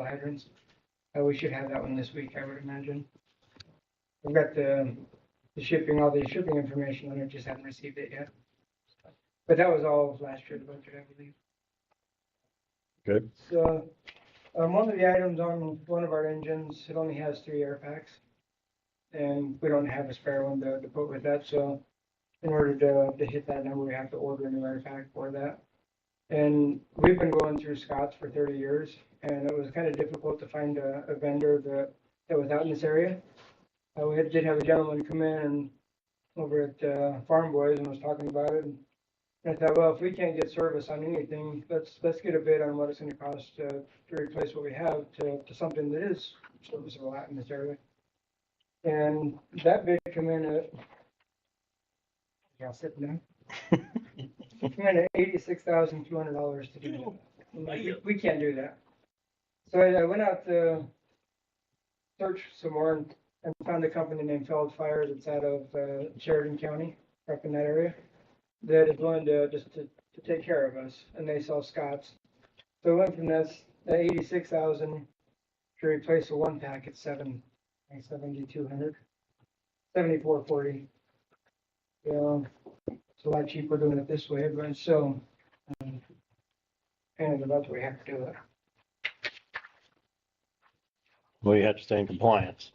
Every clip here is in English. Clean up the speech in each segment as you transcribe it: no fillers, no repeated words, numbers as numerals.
hydrants. We should have that one this week, I would imagine. We've got the shipping, all the shipping information on it, just haven't received it yet. But that was all of last year's budget, I believe. Okay. So, one of the items on one of our engines, it only has 3 air packs. And we don't have a spare one to put with that, so in order to hit that number, we have to order a new air pack for that. And we've been going through Scott's for 30 years, and it was kind of difficult to find a vendor that was out in this area. We did have a gentleman come in and over at Farm Boys and was talking about it. And I thought, well, if we can't get service on anything, let's get a bid on what it's going to cost to replace what we have to something that is serviceable out in this area. And that bid come in at, y'all sitting down? Come in at $86,200 to do that. Like, we can't do that. So I went out to search some more and found a company named Feld Fire that's out of Sheridan County, up in that area, that is willing to take care of us, and they sell Scott's. So we went from that 86,000 to replace a 1-pack at 7,200, 74.40. It's a lot cheaper doing it this way, but so and that's what we have to do it. Well, you have to stay in compliance,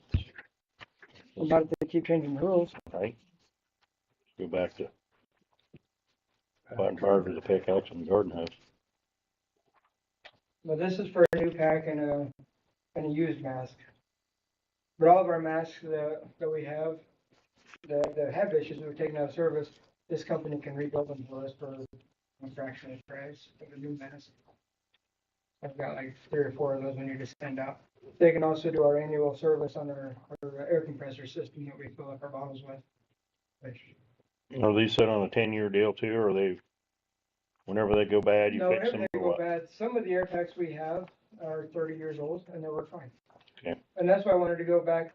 About they keep changing the rules. right? Go back to button fire to the pickups and garden hose. But this is for a new pack and a used mask. But all of our masks that we have that have issues that we're taking out of service, this company can rebuild them for us for a fraction of the price of a new mask. I've got like 3 or 4 of those we need to send out. They can also do our annual service on our air compressor system that we fill up our bottles with. Are these set on a 10-year deal too, or whenever they go bad, you fix them, whenever they or go what? bad, some of the air packs we have are 30 years old and they work fine. Okay. And that's why I wanted to go back.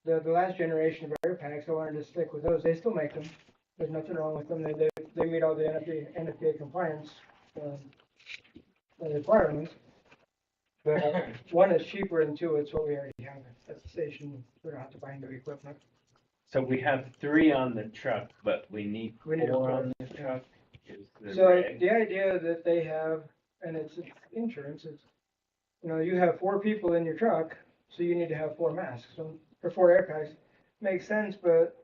The last generation of air packs, I wanted to stick with those. They still make them. There's nothing wrong with them. They meet all the NFPA compliance requirements. But one is cheaper, and 2, it's what we already have at the station. We don't have to buy new equipment. So we have 3 on the truck, but we need We need 4 a on the truck. Is the So rig. the idea that they have, and it's insurance, is, you have 4 people in your truck, so you need to have 4 masks, or 4 air packs. Makes sense, but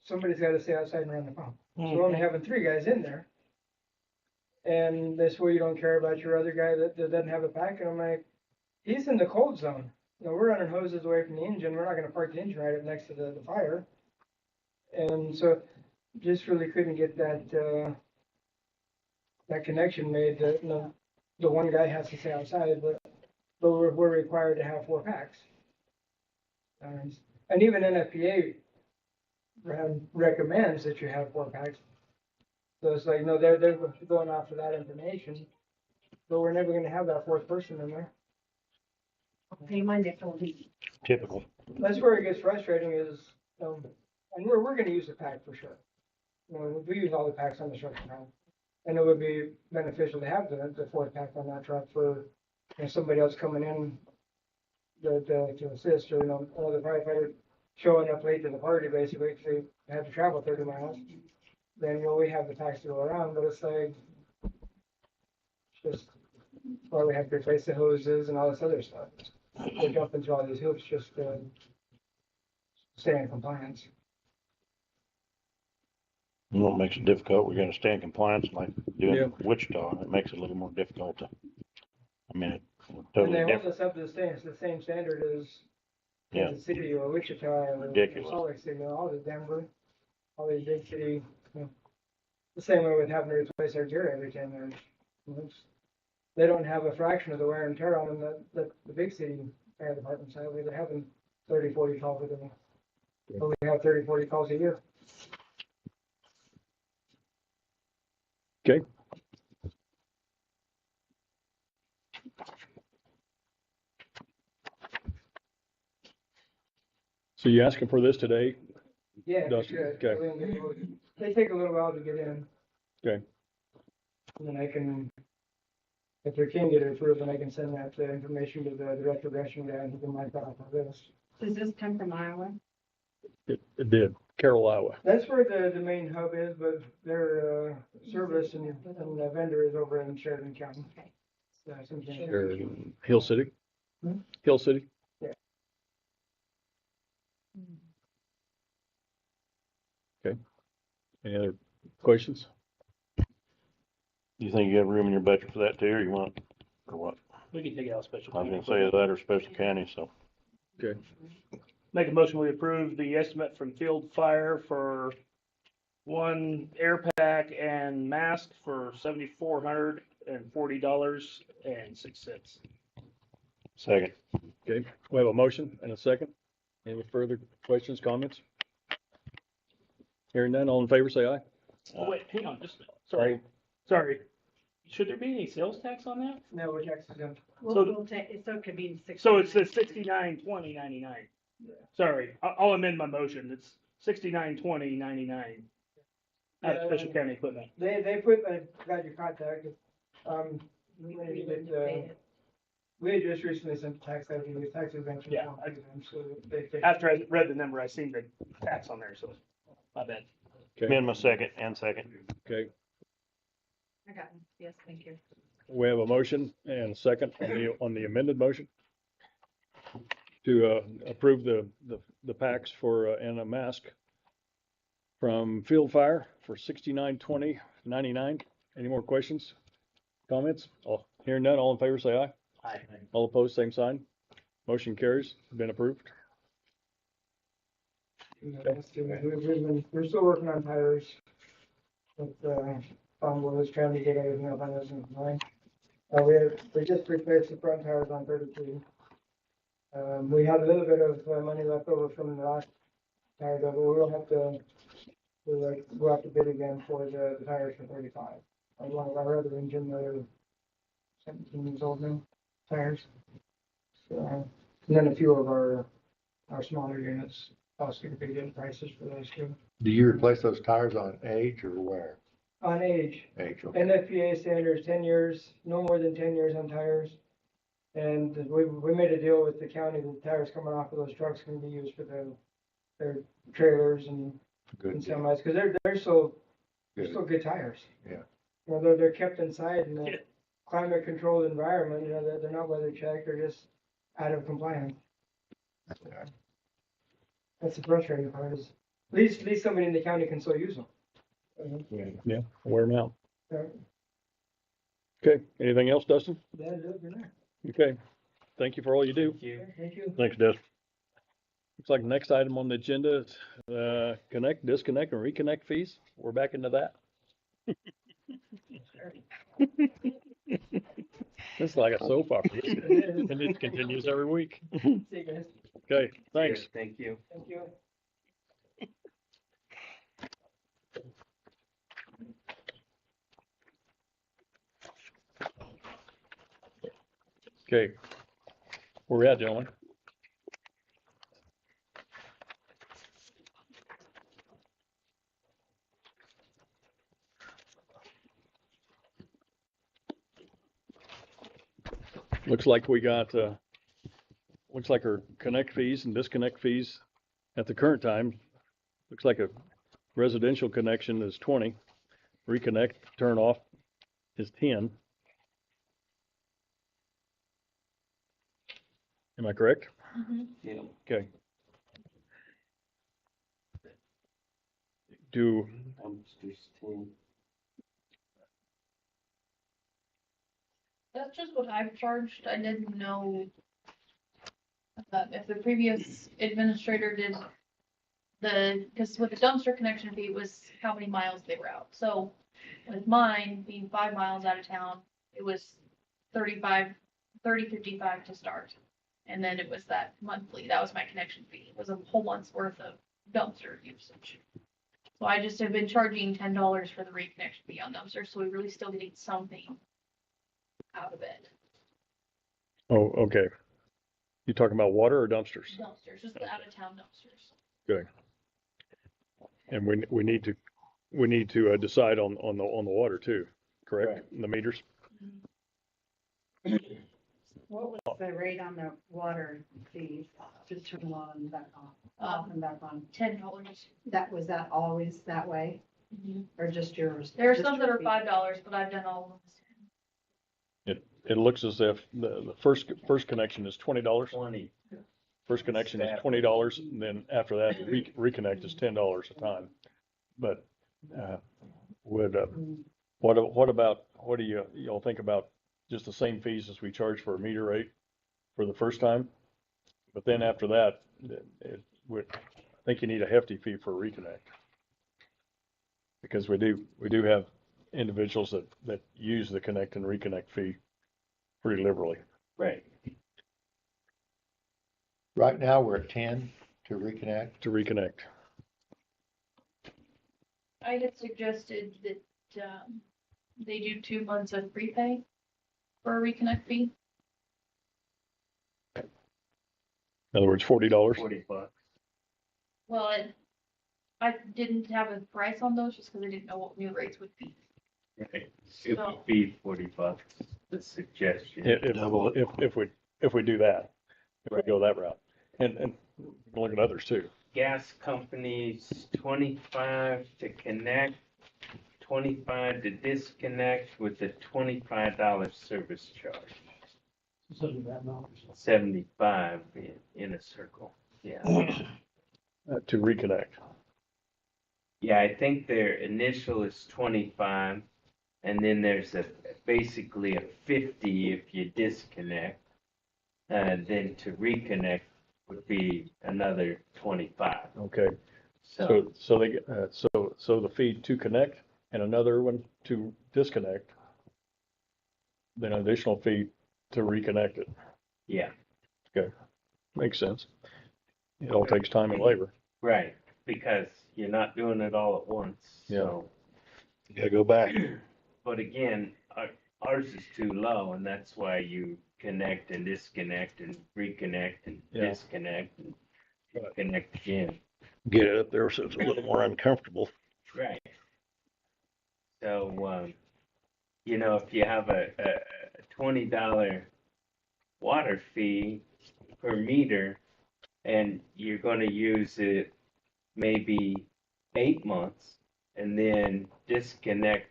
somebody's got to stay outside and run the pump. So we're only having 3 guys in there. And this way you don't care about your other guy that doesn't have a pack. And I'm like, he's in the cold zone. We're running hoses away from the engine. We're not going to park the engine right up next to the fire. And so just really couldn't get that connection made. That the one guy has to stay outside, but we're required to have 4 packs. And even NFPA recommends that you have 4 packs. So it's like, they're going off of that information, but we're never going to have that 4th person in there. Typical. That's where it gets frustrating is, and we're going to use the pack for sure. We use all the packs on the truck now. And it would be beneficial to have the 4th pack on that truck for somebody else coming in to assist, or another firefighter showing up late to the party basically because they have to travel 30 miles. Then we have the packs to go around, but it's like just why we have to replace the hoses and all this other stuff. We're jumping through all these hoops just to stay in compliance. And what makes it difficult, we gotta stay in compliance like doing Wichita, and it makes it a little more difficult to, And totally they hold different. us up to the same standard as Yeah. the city or Wichita or Ridiculous. Salt Lake City, all the Denver, all these big city. The same way with having to replace our gear every 10 years. They don't have a fraction of the wear and tear on them that the big city fire departments have. They're having 30, 40 calls a day. But we have 30, 40 calls a year. Okay. So you asking for this today? Yeah, Dustin, good. okay. They take a little while to get in. Okay. And then I can if we can get it approved, then I can send that information to the director of Gresham guy, and he can mark that off the list. Does this come from Iowa? It did, Carroll, Iowa. That's where the main hub is, but their service and the vendor is over in Sheridan County. Okay. So, something- Or in Hill City? Hmm? Hill City? Any other questions? You think you have room in your budget for that too, or you want, or what? We can take it out of special. I was county. gonna say that or special county, so. Okay, Make a motion, we approve the estimate from Field Fire for one air pack and mask for $7,440.06. Second. okay. We have a motion and a second. Any further questions, comments? Hearing none, all in favor, say aye. Oh, wait, hang on, just, sorry. Should there be any sales tax on that? No, we're taxed exempt. So- So it could be 60. So it says 69.20.99. Yeah. Sorry, I'll amend my motion. It's 69.20.99. Out of special county equipment. They put, I got your contact, We we need did, to pay it. we had just recently sent tax out to the tax exemption. Yeah, form to them, so they. After I read the number, I seen the tax on there, so my bad. Okay, Amend my second and second. okay. I got it. Yes, thank you. We have a motion and a second on the amended motion to approve the packs for and a mask from Field Fire for $69.20.99. Any more questions, comments? All hearing none, all in favor, say aye. Aye. All opposed, same sign. Motion carries. Been approved. We're still working on tires. But, was trying to get everything up on this in line. We just replaced the front tires on 32. We had a little bit of money left over from the last tire, but we'll have to, we'll go out to bid again for the tires for 35. One of our other engine, they're 17 years old now, tires. So, and then a few of our smaller units, also could be good prices for those too. Do you replace those tires on age or where? On age, Age, okay. NFPA standards, 10 years, no more than 10 years on tires. And we made a deal with the county, the tires coming off of those trucks can be used for their trailers and Good deal. semis, because they're still Good. good tires. Yeah. You know, they're kept inside in Yeah. a climate controlled environment, you know, they're not weather checked, they're just out of compliance. Okay. That's the frustrating part is, at least somebody in the county can still use them. Yeah, wear them out. So, Okay, anything else, Dustin? that is it for now. Okay, thank you for all you do. Thank you. Thank you. Thanks, Des. Looks like the next item on the agenda is connect, disconnect, and reconnect fees. We're back into that. It's like a soap opera, and it continues every week. See you guys. Okay, thanks. Thank you. Thank you. Okay, where we at, gentlemen? Looks like we got, looks like our connect fees and disconnect fees at the current time, looks like a residential connection is 20, reconnect, turn off is 10. Am I correct? Yeah. Okay. Do, That's just what I've charged. I didn't know if the previous administrator did because with the dumpster connection fee, it was how many miles they were out. So with mine being 5 miles out of town, it was 55 to start. And then it was that monthly, that was my connection fee. It was a whole month's worth of dumpster usage. So I just have been charging $10 for the reconnection fee on dumpsters, so we really still getting something out of it. oh, okay. You talking about water or dumpsters? Dumpsters, just the out of town dumpsters. Good. And we need to decide on the water too, correct? The meters? What was the rate on the water fees to turn them on and back off and back on? $10. Was that always that way or just yours? There are just some that your are fee? $5, but I've done all of them. It looks as if the first connection is $20. 20. First connection is $20, and then after that, reconnect is $10 a time. But, what do y'all think about just the same fees as we charge for a meter rate for the first time? But then after that, I think you need a hefty fee for a reconnect. Because we do have individuals that use the connect and reconnect fee pretty liberally. Right. Right now, we're at 10 to reconnect. To reconnect. I had suggested that, they do 2 months of prepay for a reconnect fee. In other words, $40. $40. Well, I didn't have a price on those just because I didn't know what new rates would be. Right. It would be $40, the suggestion. If we do that, if we go that route, and look at others too. Gas companies, 25 to connect, 25 to disconnect with a $25 service charge. 75 in a circle, yeah. To reconnect. Yeah, I think their initial is 25, and then there's basically a 50 if you disconnect. Then to reconnect would be another 25. Okay. So, So they get, so the fee to connect and another one to disconnect, then an additional fee to reconnect it. yeah, Makes sense. It all takes time and labor. right, because you're not doing it all at once, so. You gotta go back. But again, ours is too low, and that's why you connect and disconnect and reconnect and Yeah. disconnect and Right. connect again. Get it up there so it's a little more uncomfortable. Right. So, if you have a $20 water fee per meter, and you're gonna use it maybe 8 months, and then disconnect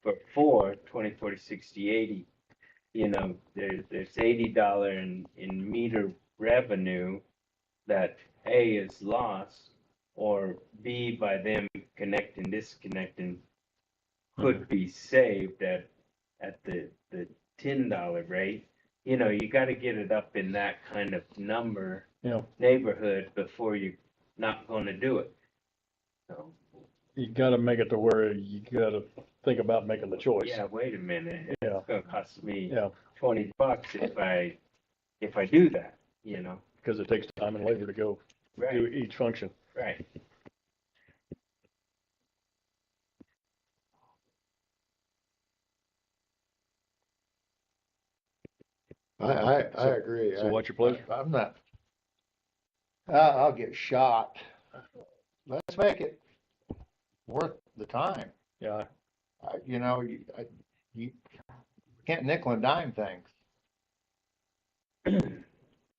for 20, 40, 60, 80, there's $80 in meter revenue that A is lost, or B, by them connecting, disconnecting, could be saved at the $10 rate. You gotta get it up in that kind of number Yeah. neighborhood before you're not gonna do it. So, You gotta make it to where you gotta think about making the choice. yeah, wait a minute, Yeah. it's gonna cost me Yeah, $20 if I do that, because it takes time and labor to go do right, each function. right. I So- agree. So what's your pleasure? I'm not, I'll get shot. Let's make it worth the time. Yeah, You can't nickel and dime things.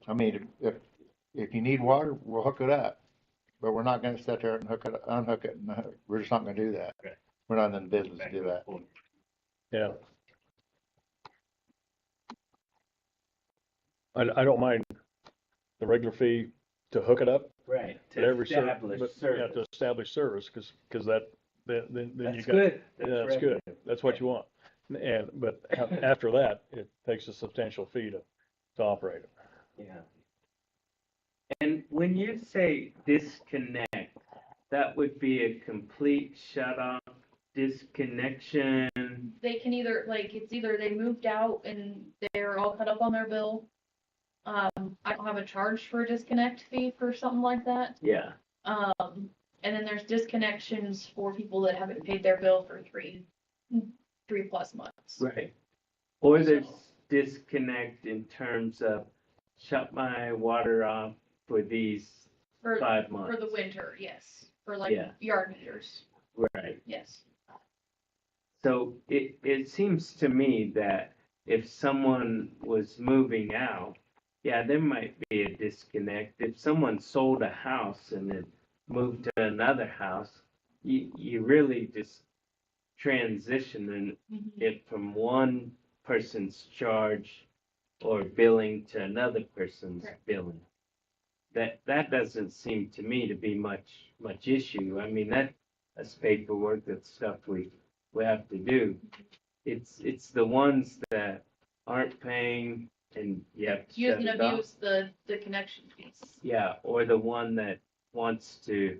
I mean, if you need water, we'll hook it up, but we're not gonna sit there and unhook it, we're just not gonna do that. Okay. We're not in the business to do that. yeah. I don't mind the regular fee to hook it up, Right, but to every establish service, service. to establish service, because then you That's got. good. Yeah, that's good. revenue. That's what you want. But after that, it takes a substantial fee to operate it. Yeah. And when you say disconnect, that would be a complete shut off, disconnection. They can either, it's either they moved out and they're all cut up on their bill. I don't have a charge for a disconnect fee for something like that. Yeah. And then there's disconnections for people that haven't paid their bill for 3+ months. Right. Or there's disconnect in terms of shut my water off for these For 5 months. the winter, yes. For Yeah. yard meters, Right. yes. So it seems to me that if someone was moving out, yeah, there might be a disconnect. If someone sold a house and then moved to another house, you really just transitioning it from one person's charge or billing to another person's Correct. billing. That doesn't seem to me to be much issue. I mean, that's paperwork, that's stuff we have to do. It's the ones that aren't paying and you have to Use shut and it off. abuse the connection piece. Yeah, or the one that wants to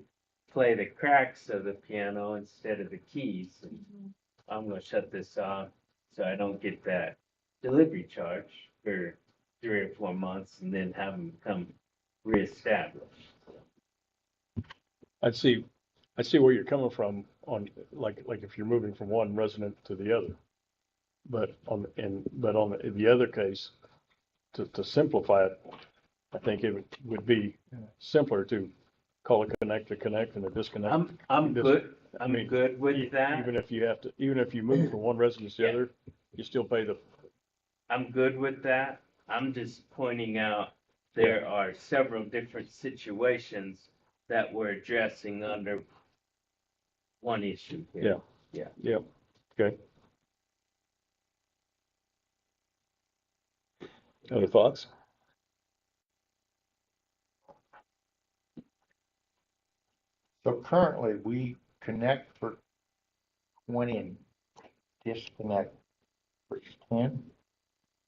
play the cracks of the piano instead of the keys. And I'm gonna shut this off so I don't get that delivery charge for 3 or 4 months and then have them come reestablish. I see where you're coming from on, like if you're moving from one resident to the other. But on the other case, to simplify it, I think it would be simpler to call a connect and a disconnect. I'm This- good. I I'm mean, good with that. Even if you move from one residence to the Yeah. other, you still pay the, I'm good with that. I'm just pointing out there are several different situations that we're addressing under one issue here. okay. Other thoughts? So currently, we connect for 20 and disconnect for 10.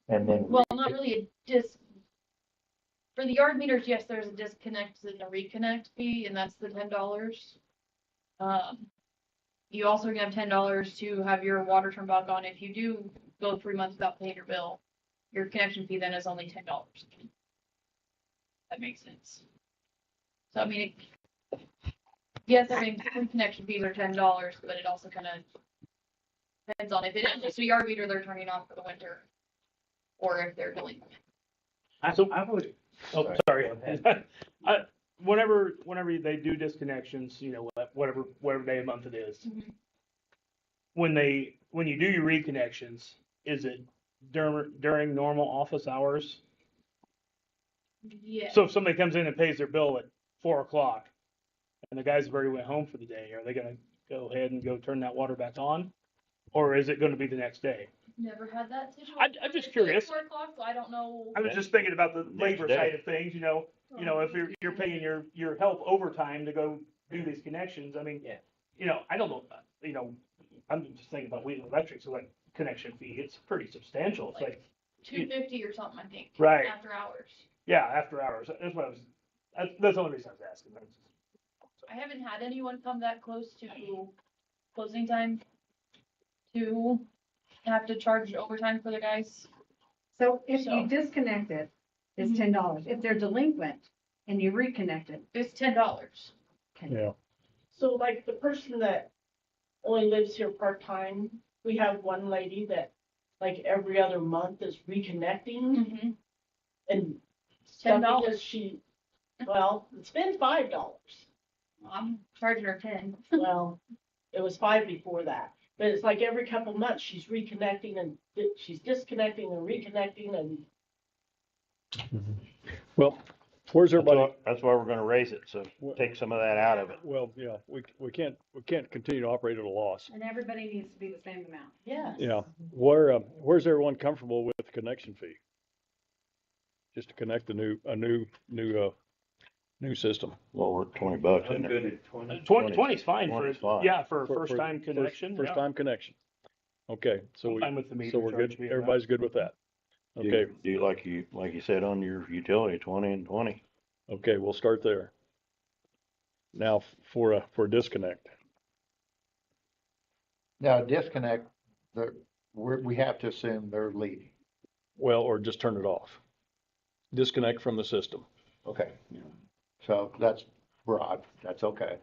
And then. Well, not really a for the yard meters, yes, there's a disconnect and a reconnect fee, and that's the $10. You also are gonna have $10 to have your water turned back on. If you do go 3 months without paying your bill, your connection fee then is only $10. That makes sense. So I mean, yes, I mean, connection fees are $10, but it also kind of depends on if it is just a yard meter they're turning off for the winter, or if they're delinquent. I would. Oh, sorry. Go ahead. Whenever they do disconnections, you know, whatever day of month it is, Mhm. when you do your reconnections, is it during normal office hours? Yeah. So if somebody comes in and pays their bill at 4 o'clock and the guys have already went home for the day, are they gonna go ahead and go turn that water back on? Or is it gonna be the next day? Never had that situation. I'm just It's curious. 4 o'clock, so I don't know. I was just thinking about the Next labor day. side of things, you know, if you're paying your help overtime to go do these connections, I mean, Yeah. you know, I don't know, you know, I'm just thinking about Wheaton Electric, so like connection fee, it's pretty substantial. It's like, $250 or something, I think. Right. After hours. yeah, after hours. That's the only reason I was asking. I haven't had anyone come that close to closing time to have to charge overtime for the guys. So if So- you disconnect it, it's Mhm. $10. If they're delinquent and you reconnect it, It's $10. Yeah. So like the person that only lives here part-time, we have one lady that like every other month is reconnecting Mm-hmm. and stuff $10. because it's been $5. I'm charging her 10. Well, it was 5 before that, but it's like every couple months she's reconnecting and she's disconnecting and reconnecting and Well, where's everybody? That's why we're gonna raise it, so take some of that out of it. Well, yeah, we can't continue to operate at a loss. and everybody needs to be the same amount. yes. Yeah. Where's everyone comfortable with the connection fee? Just to connect a new system. Well, we're $20, I'm isn't it? good at 20. 20's fine 20's for, fine. yeah, for a first-time connection. First time connection. Okay, so I'm fine with the meter so we're charge good. being Everybody's good with that. Okay, Do you like you said on your utility, 20 and 20? okay, we'll start there. Now for a disconnect. Now, disconnect, we have to assume they're leaving. Well, or just turn it off. Disconnect from the system. Okay. So that's broad, that's okay.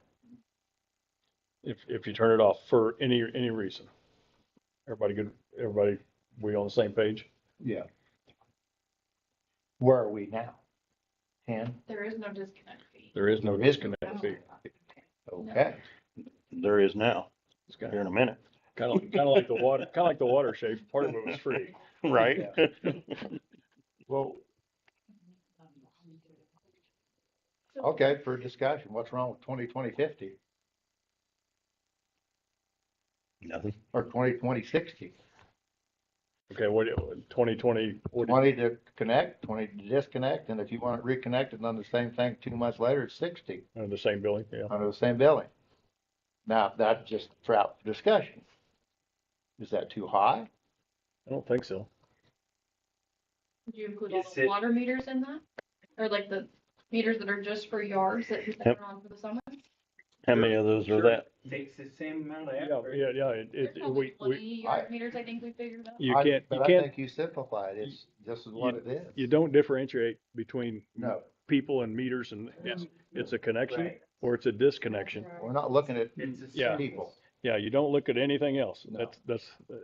If you turn it off for any reason. Everybody good? Everybody, we on the same page? Yeah. Where are we now? 10? There is no disconnect fee. There is no There is disconnect fee. Okay. There is now, here in a minute. Kinda like the water shape, part of it was free. Right? Well, okay, for discussion, what's wrong with 20/20/50 Nothing. or 20/20/60? Okay, what, 2020, what, 20 to connect, 20 to disconnect, and if you want it reconnected on the same thing 2 months later, it's 60 the same building, yeah. under the same billing. Now, that's just for out for discussion. Is that too high? I don't think so. Would you include all Is the it- water meters in that? Or like the meters that are just for yards that you Yep. turn on for the summer? How many of those are that? Takes the same amount of Yeah, effort. yeah, There's only we, 20 yard meters, I think we figured out. you I- can't, But you I can't, think you simplified it. This is what it is. you don't differentiate between No, people and meters, and it's a connection Right. or it's a disconnection. we're not looking at It's a Yeah. people. Yeah, you don't look at anything else. No.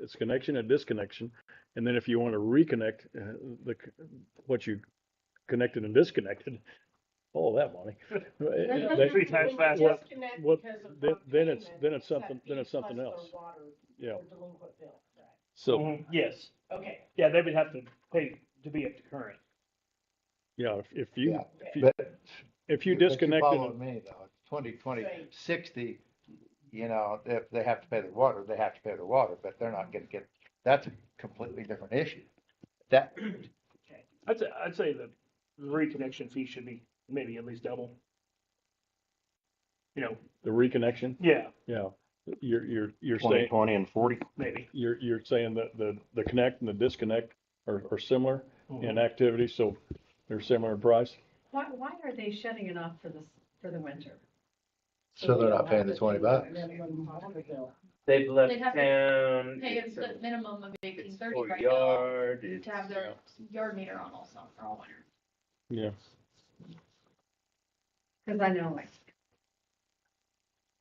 It's connection and disconnection. And then if you want to reconnect, what you connected and disconnected, all that money. That- 3 times When faster. we disconnect What- because of then non-payment, it's it's something- that then it's fee something plus else. their water Yeah. or delinquent bill, right? So, Mhm, yes, Okay. yeah, they would have to pay to be up to current. yeah, if you, Yeah, if you, but if you but disconnected, following me though, 20/20/60, you know, if they have to pay their water, they have to pay their water, but they're not gonna get, that's a completely different issue. That, I'd say the reconnection fee should be maybe at least double. You know, the reconnection, yeah, yeah, you're 20, saying, 20 and 40. maybe. you're saying that the connect and the disconnect are similar in activity, so they're similar in price? Why are they shutting it off for the winter? so they're not paying the $20. They've left They'd have to town, Pay it's a a minimum of 1830 full right now yard, to it's, have their yard meter on also for all winter. Yeah. Cause I know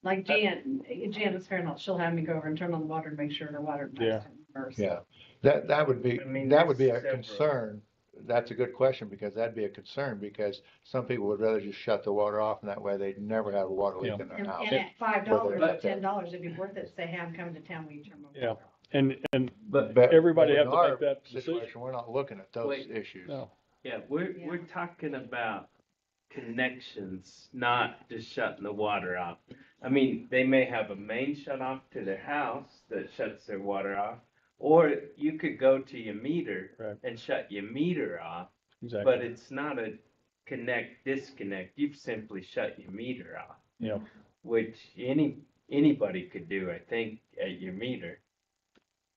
like Janet's Fairmont, she'll have me go over and turn on the water and make sure her water. Yeah. Yeah, that would be, I mean, that would be a there's several. concern. That's a good question, because that'd be a concern, because some people would rather just shut the water off, and that way they'd never have a water leak Yeah. in their And house. at $5 Whether or it's- $10, it'd be worth it, say, hey, I'm coming to town, will you turn my water Yeah. off? And But everybody in have to our make that decision. situation, we're not looking at those Wait. issues. No. yeah, we're talking about connections, not just shutting the water off. I mean, they may have a main shut off to their house that shuts their water off, or you could go to your meter Right. and shut your meter off, Exactly. but it's not a connect, disconnect, you've simply shut your meter off. Yeah. Which anybody could do, I think, at your meter.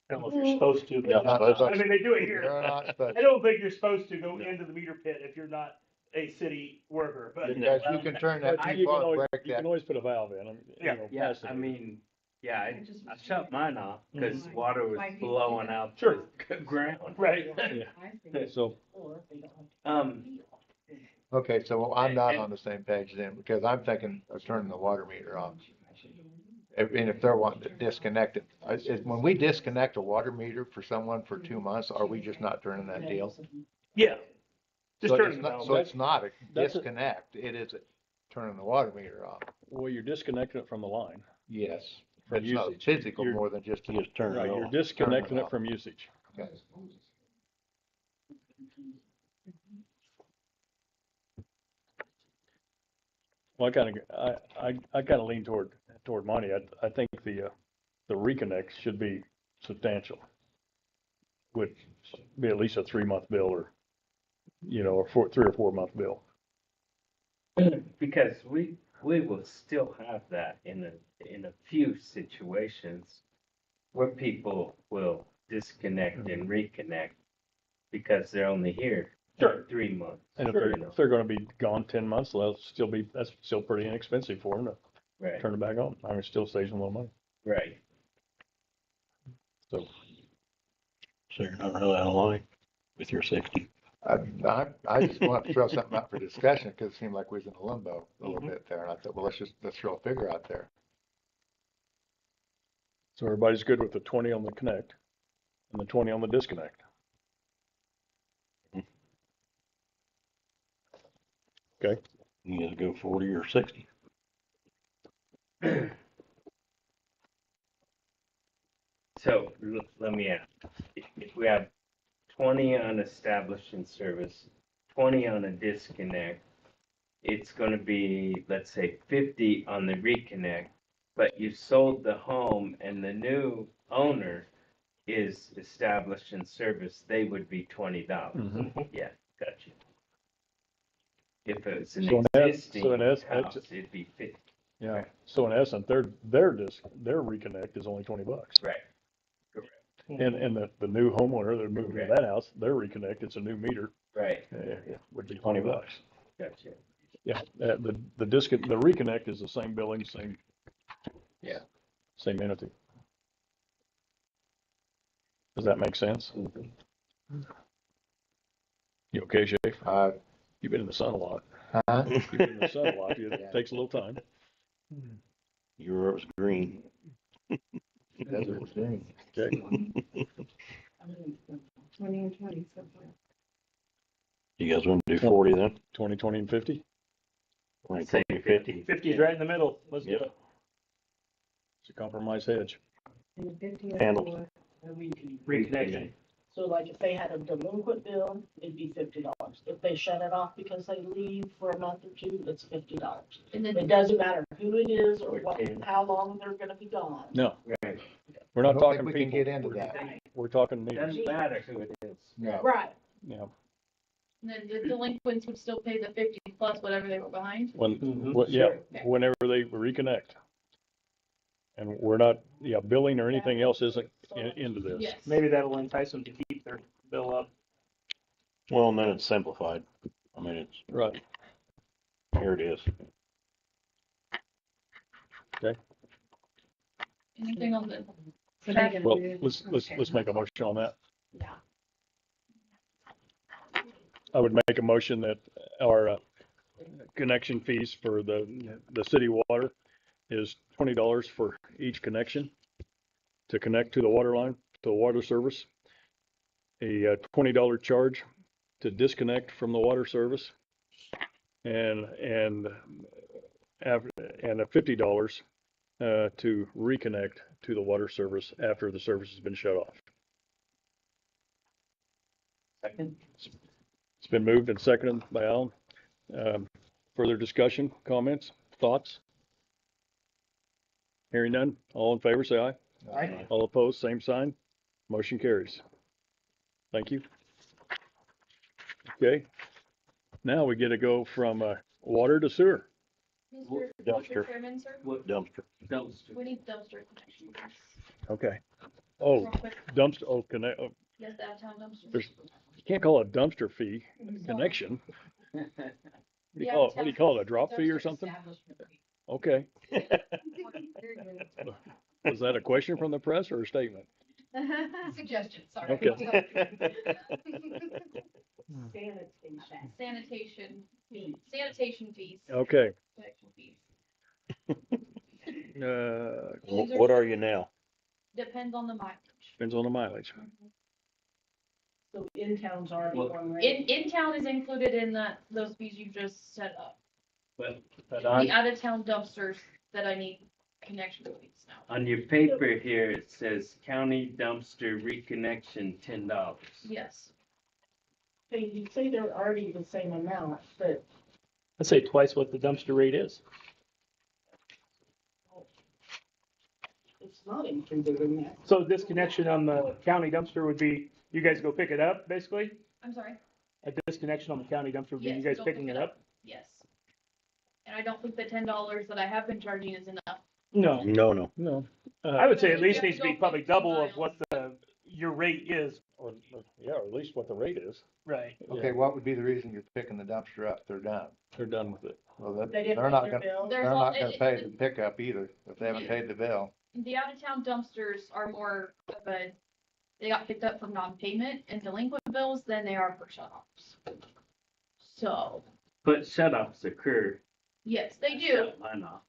I don't know if you're supposed to, Yeah, but that's- I mean, they do it here. You're not supposed I don't think you're supposed to go into the meter pit if you're not a city worker, but. Because you can turn that But too you can far, always, break you can that. always put a valve in, Yeah. Yeah, pass it. I mean, yeah, I just I was shut mine off because Mhm. water was Why do you do blowing that? out Sure. the ground. Right. I see. So, Or if they don't have to Um, pay. Okay, so I'm not on the same page then, because I'm thinking of turning the water meter off. And if they're wanting to disconnect it, when we disconnect a water meter for someone for 2 months, are we just not turning that deal? Yeah. Just So turning it's the not, valve. so it's not a that's a- disconnect, it is turning the water meter off. well, you're disconnecting it from the line. Yes. From It's not usage. physical You're- more than just. You just turn Right, it you're off. disconnecting it off. from usage. Okay. Well, I kind of lean toward money. I think the reconnect should be substantial. Would be at least a 3-month bill or, or 3 or 4 month bill. because we will still have that in a few situations where people will disconnect and reconnect because they're only here for 3 months. And you if know. they're going to be gone 10 months, well, that's still pretty inexpensive for them to Right, turn it back on. I mean, it still saves them a little money. right. So, So you're not really out of line with your 60. I just want to throw something out for discussion, because it seemed like we was in a limbo a little Mhm. bit there, and I thought, well, let's throw a figure out there. so everybody's good with the 20 on the connect and the 20 on the disconnect. Okay. You either go 40 or 60. So let me ask, if we have 20 on establishing service, 20 on a disconnect, it's gonna be, let's say, 50 on the reconnect, but you sold the home and the new owner is established in service, they would be $20. Mhm. Yeah, gotcha. If it's an So in existing essence, house, it'd be 50. Yeah, so in essence, their reconnect is only $20. Right. Correct. And the new homeowner that moved into Correct. that house, their reconnect, it's a new meter, Right. would be $20. Gotcha. Yeah, the reconnect is the same billing, same. Yeah. Same entity. Does that make sense? You okay, Schaefer? You've been in the sun a lot. You've been in the sun a lot. It takes a little time. Europe's green. Desert was green. Okay. 20 and 20, so far. You guys want to do 40 then? 20, 20, and 50? 20, Say 20, 50? 50 is right in the middle. Let's do Yep. it. It's a compromise hedge. And the 50 is Handled. for- Reconnection. So like if they had a delinquent bill, it'd be $50. If they shut it off because they leave for a month or two, it's $50. And It then, doesn't matter who it is or what, 10. how long they're gonna be gone. No, Right. we're I not don't talking think we people. can get into that. We're talking meters. Doesn't matter who it is. No. Right. Yeah. and then the delinquents would still pay the 50 plus whatever they were behind. Yeah, whenever they reconnect. And we're not, billing or anything else isn't into this. Yes. Maybe that'll entice them to keep their bill up. Well, and then it's simplified. I mean, it's, Right. here it is. Anything on the, So they're gonna Well, do- let's make a motion on that. Yeah. I would make a motion that our connection fees for the city water is $20 for each connection to connect to the water line, to the water service. A $20 charge to disconnect from the water service, and a $50 to reconnect to the water service after the service has been shut off. Second? It's been moved and seconded by Alan. Further discussion, comments, thoughts? Hearing none, all in favor, say aye. Aye. All opposed, same sign. Motion carries. Thank you. Okay, now we get to go from water to sewer. Dumpster. Chairman, sir, Dumpster. we need dumpster connection. Okay. Oh, Real quick. dumpster, oh, connect, oh, Yes, the out-of-town dumpster. there's, you can't call it a dumpster fee connection. What do you call it? What do you call it? A drop fee or something? Okay. Was that a question from the press or a statement? Suggestion, sorry. Okay. Sanitation. Sanitation fees, Okay. connection fees. What are you now? Depends on the mileage. Depends on the mileage. So in town's already one rate. In town is included in those fees you just set up. But The on, out-of-town dumpsters that I need connection fees now. on your paper here, it says county dumpster reconnection, $10. Yes. You'd say they're already the same amount, but Let's say twice what the dumpster rate is. it's not included in that. So disconnection on the county dumpster would be, you guys go pick it up, basically? I'm sorry? A disconnection on the county dumpster would be Yes, you we guys don't picking pick it up? Yes. And I don't think the $10 that I have been charging is enough. No. No. No. I would say at You least have to needs to be go probably 50 double of miles. what your rate is. Or at least what the rate is. Right. Okay, what would be the reason you're picking the dumpster up? They're done. They're done with it. Well, They didn't they're pay not their gonna, bill. they're There's all- not gonna it- pay it- the pickup either if they haven't paid the bill. The out-of-town dumpsters are more of they got picked up for non-payment and delinquent bills than they are for shut-offs. So, But shut-offs occur. yes, they do, Shut mine off.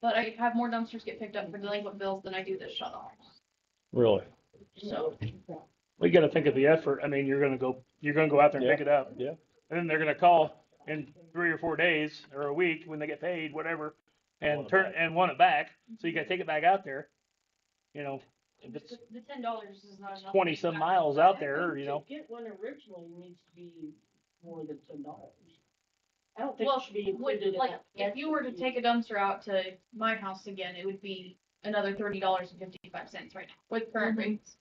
but I have more dumpsters get picked up for delinquent bills than I do the shut-offs. Really? So, We gotta think of the effort. I mean, you're gonna go out there and pick it up. Yeah. And then they're gonna call in 3 or 4 days or a week when they get paid, whatever, and want it back. So you gotta take it back out there. you know, if it's The $10 is not enough. 20 some miles out there, you To know. get one originally needs to be more than $10. I don't think Well, it should be would, included in like, that. if you were to take a dumpster out to my house again, it would be another $30.55 right now with current rates.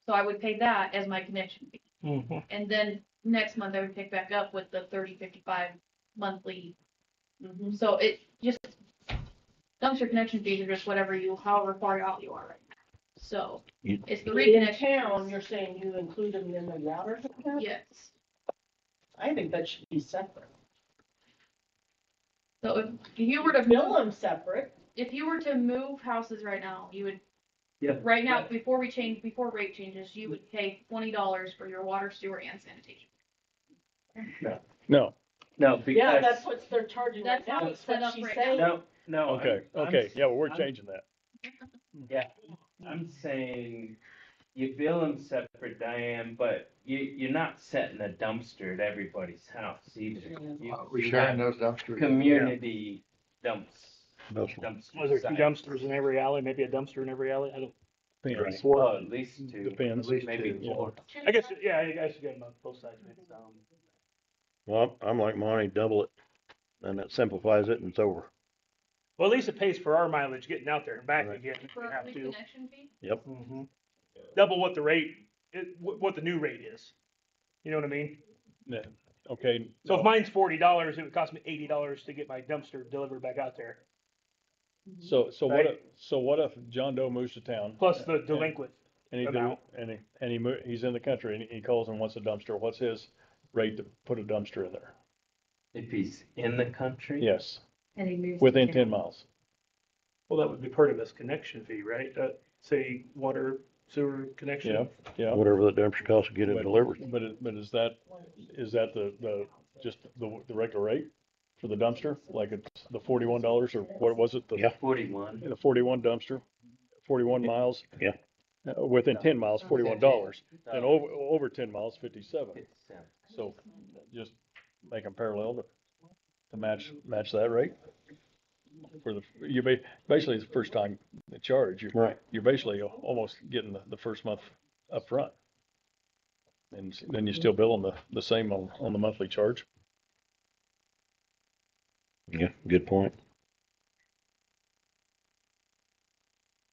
So I would pay that as my connection fee. Mhm. And then next month I would pick back up with the 30.55 monthly. Mhm. So it just, dumpster connection fees are just whatever you, however far out you are right now. So You- it's the In reconnection. town, fees. you're saying you include them in the water account? Yes. I think that should be separate. So if you were to Bill them separate. if you were to move houses right now, you would, Yeah. right now, before rate changes, you would pay $20 for your water, sewer, and sanitation. No, No, Yeah, that's because, what they're charging right That's how now. it's That's set what up she's right saying. no. okay, I'm yeah, well, we're I'm- changing that. Yeah, I'm saying you bill them separate, Diane, but you're not setting a dumpster at everybody's house either. We You sharing have those dumpsters? community Those dumpster Was there 2 sites. dumpsters in every alley, maybe a dumpster in every alley? I don't, Depends. Oh, at least 2, Depends. At least maybe 2. 4. I guess, yeah, I guess you get them on both sides. Well, I'm like Monty, double it, and that simplifies it and it's over. Well, at least it pays for our mileage getting out there and back Right. again if we For a have to. reconnection fee? Yep. Double what the rate, what the new rate is. You know what I mean? Yeah, okay. So if mine's $40, it would cost me $80 to get my dumpster delivered back out there, So Right. what if John Doe moves to town? plus the delinquent. And amount. he's in the country and he calls and wants a dumpster, what's his rate to put a dumpster in there? If he's in the country? Yes, And he moves. within 10 miles. Well, that would be part of this connection fee, right? Say water, sewer connection. Yeah, yeah. Whatever the dumpster costs to get it But- delivered. But is that just the regular rate for the dumpster? Like it's the $41 or what was it? Yeah. 41. The 41 dumpster, 41 miles? Yeah. Within 10 miles, $41. And over 10 miles, 57. 57. So just make them parallel to match that rate. For basically it's the first time they charge, Right. you're basically almost getting the first month up front. And then you still bill them the same on the monthly charge. Yeah, good point.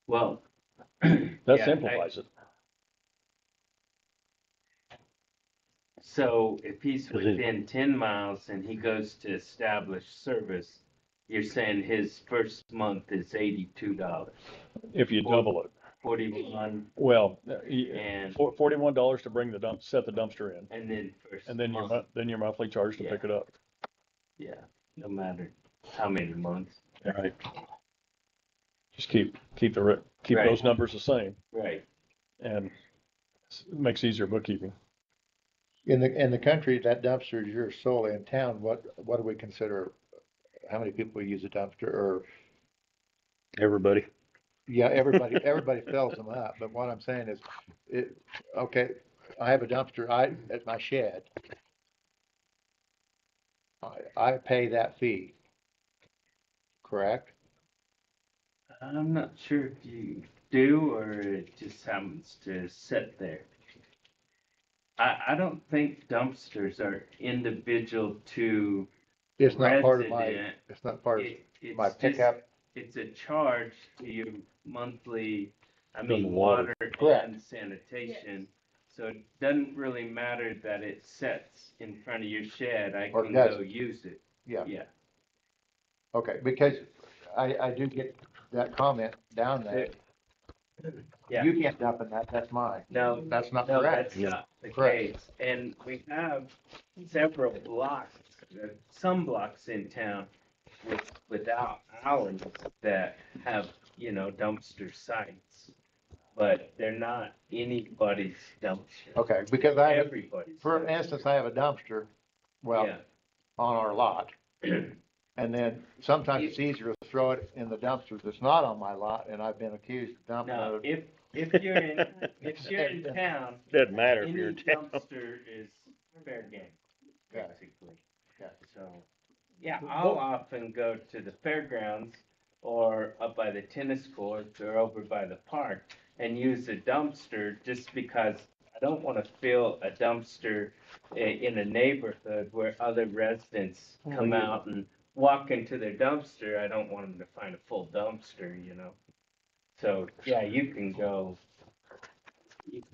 Well. That yeah, simplifies it. So if he's 'Cause it- within 10 miles and he goes to establish service, you're saying his first month is $82, If you double it. 41, Well, and $41 to bring set the dumpster in. and then first And then month, your monthly charge to Yeah. pick it up. yeah, no matter how many months. Right. Just keep Right. those numbers the same Right. and it makes easier bookkeeping. In the country, that dumpster is yours solely. In town, what do we consider, how many people use a dumpster, or, Everybody. yeah, everybody fills them up, but what I'm saying is, okay, I have a dumpster, at my shed. I pay that fee, correct? I'm not sure if you do or it just happens to sit there. I don't think dumpsters are individual to It's not part of resident. it's not part of It's my just- pickup. It's a charge to your monthly, From the water Correct. and sanitation. So it doesn't really matter that it sets in front of your shed, I Or can does go it? use it, Yeah, yeah. okay, because I do get that comment down there. Yeah. You can't dump in that, that's mine. No, That's not no, correct. that's not the Correct. case. And we have several blocks, some blocks in town without ours that have, dumpster sites. But they're not anybody's dumpster. Okay, because Everybody's. for dumpster. instance, I have a dumpster, well, Yeah. on our lot. And then sometimes it's easier to throw it in the dumpster that's not on my lot, and I've been accused of dumping No, it. if you're in town, Doesn't matter if any you're in town. dumpster is fair game, Okay. basically. Okay. So, yeah, I'll often go to the fairgrounds or up by the tennis courts or over by the park and use a dumpster just because I don't want to fill a dumpster in a neighborhood where other residents come out and walk into their dumpster. I don't want them to find a full dumpster, you know? So, yeah, you can go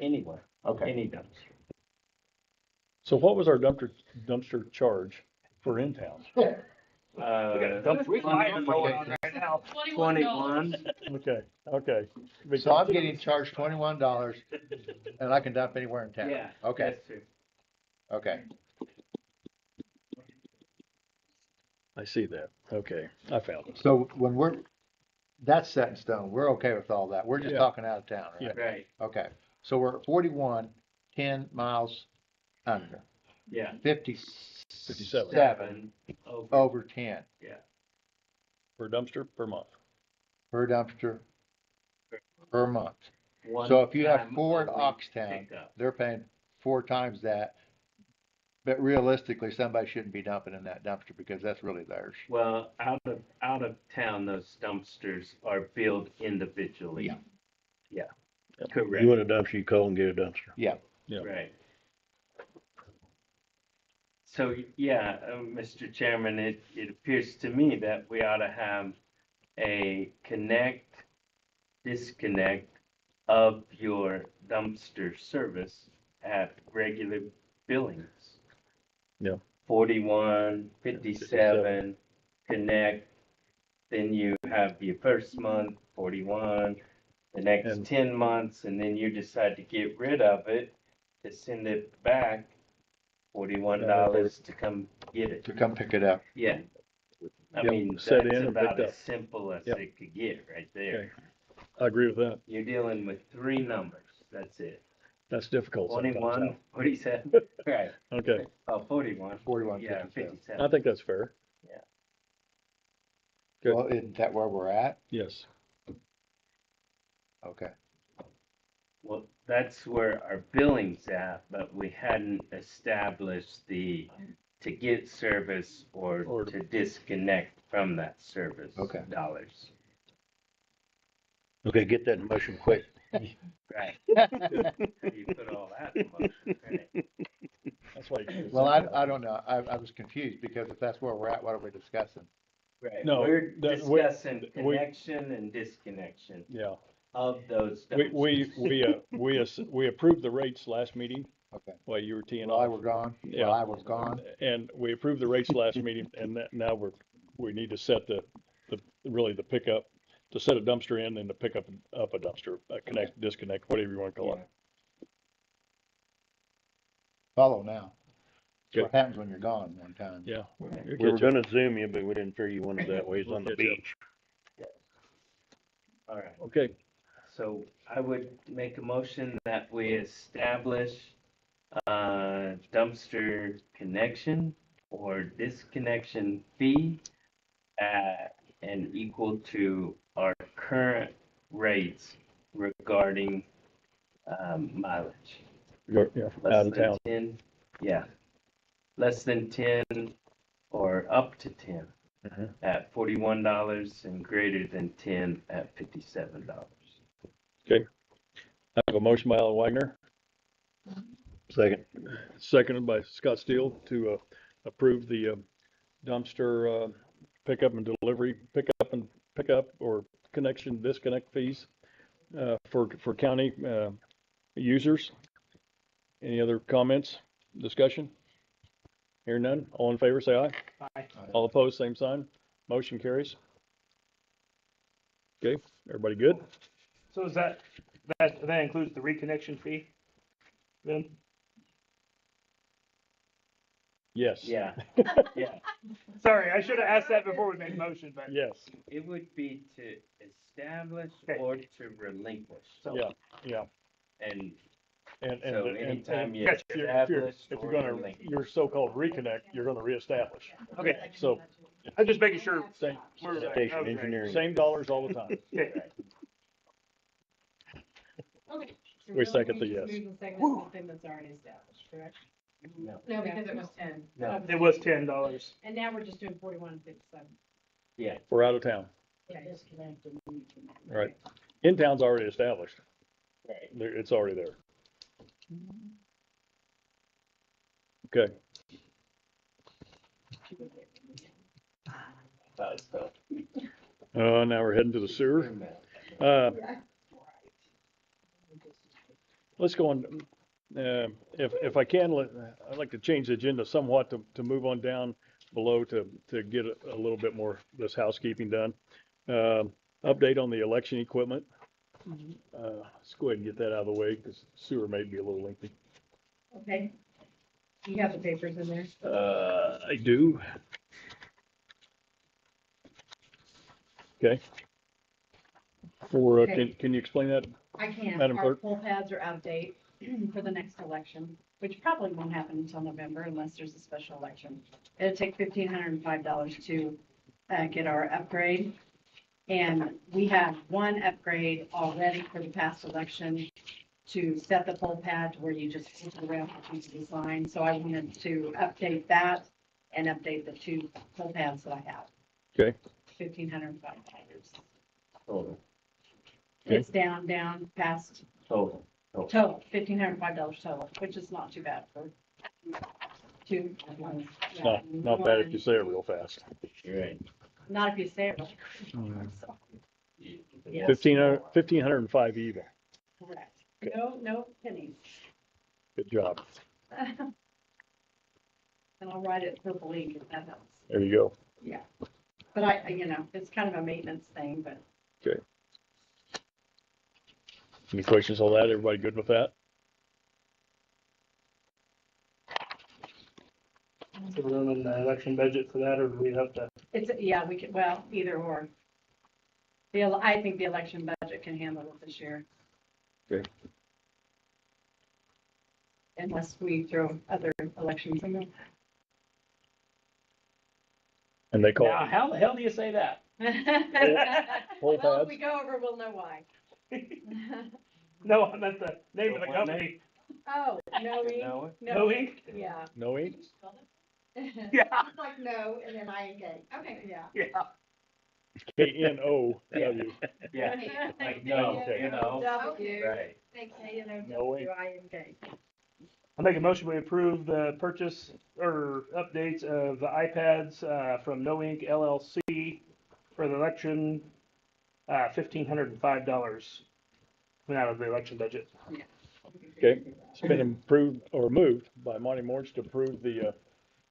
anywhere, Okay. any dumpster. So what was our dumpster charge for in town? We got a dump- we $21. got a going on right now. $21. Okay. So I'm getting charged $21 and I can dump anywhere in town? Yeah. Okay, That's true. okay. I see that. Okay, I found it. So when that's set in stone, we're okay with all that. We're just Yeah. talking out of town, right? Yeah. Right, Okay, so we're at 41, 10 miles under, yeah. 57. 57 Over, over 10 Per dumpster per month. per dumpster per month. one So if you have time four a at week Oxtown, pickup. they're paying 4 times that. But realistically, somebody shouldn't be dumping in that dumpster because that's really theirs. Well, out of town, those dumpsters are billed individually. Yeah. Yeah, You correct, want a dumpster, you call and get a dumpster. Yeah. right. So, yeah, Mr. Chairman, it appears to me that we ought to have a disconnect of your dumpster service at regular billings. Yeah. 41, 57, connect, then you have your first month, 41, the next And- 10 months, and then you decide to get rid of it, to send it back, $41 to come get it. To come pick it up. Yeah. I Yep, mean, set that's in and about picked as up. simple as Yep. it could get right there. Okay. I agree with that. You're dealing with 3 numbers, that's it. That's difficult sometimes. 21, 47, right, Okay, oh, 41. 41, Yeah, 57. 57. I think that's fair. Good. Well, isn't that where we're at? Yes. Okay. Well, that's where our billing's at, but we hadn't established to get service or Or- to disconnect from that service. Okay. Dollars. Okay, get that in motion quick. Right. You put all that in motion, right? That's why. Well, I don't know. I was confused because if that's where we're at, what are we discussing? Right, No, we're we- discussing connection and disconnection Yeah, of those we dumpsters. we approved the rates last meeting Okay. while you were teeing While I off. were gone, Yeah. while I was gone. And we approved the rates last meeting, and now we need to set the pickup, to set a dumpster in and to pick up a dumpster, connect, disconnect, whatever you want to call it. Follow now. That's what Okay. happens when you're gone one time. Yeah. We'll We get were you. gonna Zoom you, but we didn't figure you wanted that way. It's We'll on the get you. beach. All right. Okay, So I would make a motion that we establish dumpster connection or disconnection fee and equal to our current rates regarding mileage. yeah, Less out of than town. 10, yeah. Less than 10 or up to 10 Mhm. at $41 and greater than 10 at $57. I have a motion by Alan Wagner, Second. seconded by Scott Steele to approve the dumpster pickup and delivery, pickup or connection, disconnect fees for county users. Any other comments, discussion? Hearing none, all in favor, say aye. Aye. All opposed, same sign. Motion carries. Okay, everybody good? So is that includes the reconnection fee? Then, Yes. Yeah, yeah. sorry, I should have asked that before we made a motion, but Yes, It would be to establish Okay. or to relinquish. so. yeah. And And so anytime you Gotcha. establish if or you're gonna, relinquish. your so-called reconnect, you're gonna reestablish. Okay, So, I'm just making sure. same, we're right. Station Okay. engineering. same dollars all the time. Okay. Okay. so We really second the just yes. move the segment to something that's already established, correct? No. No, because it was 10. No. It was $10. And now we're just doing 41 and 57. Yeah, We're out of town. disconnect and reconnect. Right. In town's already established. Right. It's already there. Okay. So, Now we're heading to the sewer. Let's go on, if I can, I'd like to change the agenda somewhat to move on down below to get a little bit more this housekeeping done. Update on the election equipment. Let's go ahead and get that out of the way because sewer may be a little lengthy. Okay. You have the papers in there? I do. Okay. Okay. Can you explain that? I can. Madam Our Clerk? poll pads are out of date for the next election, which probably won't happen until November unless there's a special election. It'll take $1,505 to get our upgrade. And we have one upgrade already for the past election to set the poll pad to where you just flip it around and choose the sign. So I wanted to update that and update the two poll pads that I have. Okay. $1,505. total, Okay. It's down past total. total, $1,505 total, which is not too bad for two. It's not bad if you say it real fast. Right. Not if you say it real quick. So, yes. 1,505 even. Correct. Okay. No pennies. Good job. And I'll write it purple ink if that helps. There you go. Yeah. But it's kind of a maintenance thing, but Okay. Any questions on that? Everybody good with that? So room in the election budget for that, or do we have to? we could, well, either or. I think the election budget can handle it this year. Okay. Unless we throw other elections in there. And they call Now, it how the hell do you say that? poll Well, if pads? we go over, we'll know why. No, I meant the name of the company. Oh, no ink? No. No ink? Yeah. No ink? Yeah. It's like no, and then I-N-K. Okay, yeah. Yeah. KNOW. Yeah. Like, no, you know. W. Right. No ink. I-N-K. I'll make a motion, we approve the purchase or updates of the iPads, from No Ink LLC for the election, $1,505 coming out of the election budget. Okay. It's been approved or moved by Monty Morge to approve the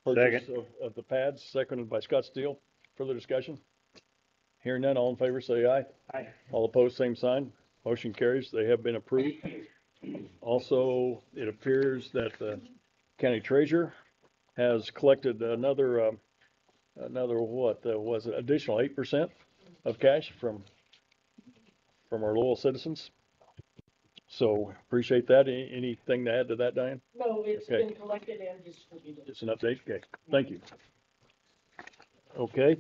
purchase of the pads, seconded by Scott Steele. Further discussion? Hearing none, all in favor say aye. Aye. All opposed, same sign. Motion carries. They have been approved. Also, it appears that the county treasurer has collected another was it additional 8% of cash from our loyal citizens. So appreciate that. Anything to add to that, Diane? No, it's Okay. been collected and distributed. Just an update? Okay, thank you. Okay.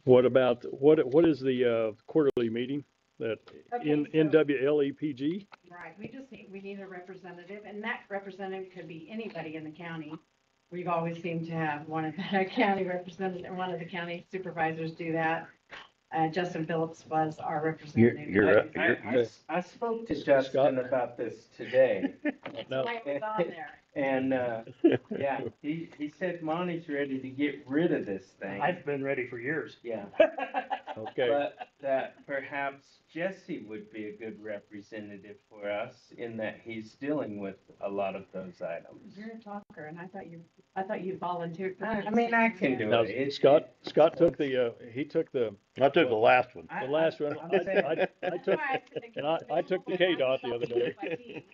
What is the quarterly meeting that Okay, in so- NWLEPG? Right, we need a representative, and that representative could be anybody in the county. We've always seemed to have one of the county representatives, one of the county supervisors do that. Justin Phillips was our representative. I spoke to Justin about this today, No. I was on there. and, yeah, he said Monty's ready to get rid of this thing. I've been ready for years. Yeah, Okay, but that perhaps Jesse would be a good representative for us in that he's dealing with a lot of those items. You're a talker, and I thought you volunteered. for I this. mean, I can do now it. Scott took the I took the last one. the last one. I took, and I took the KDOT the other day.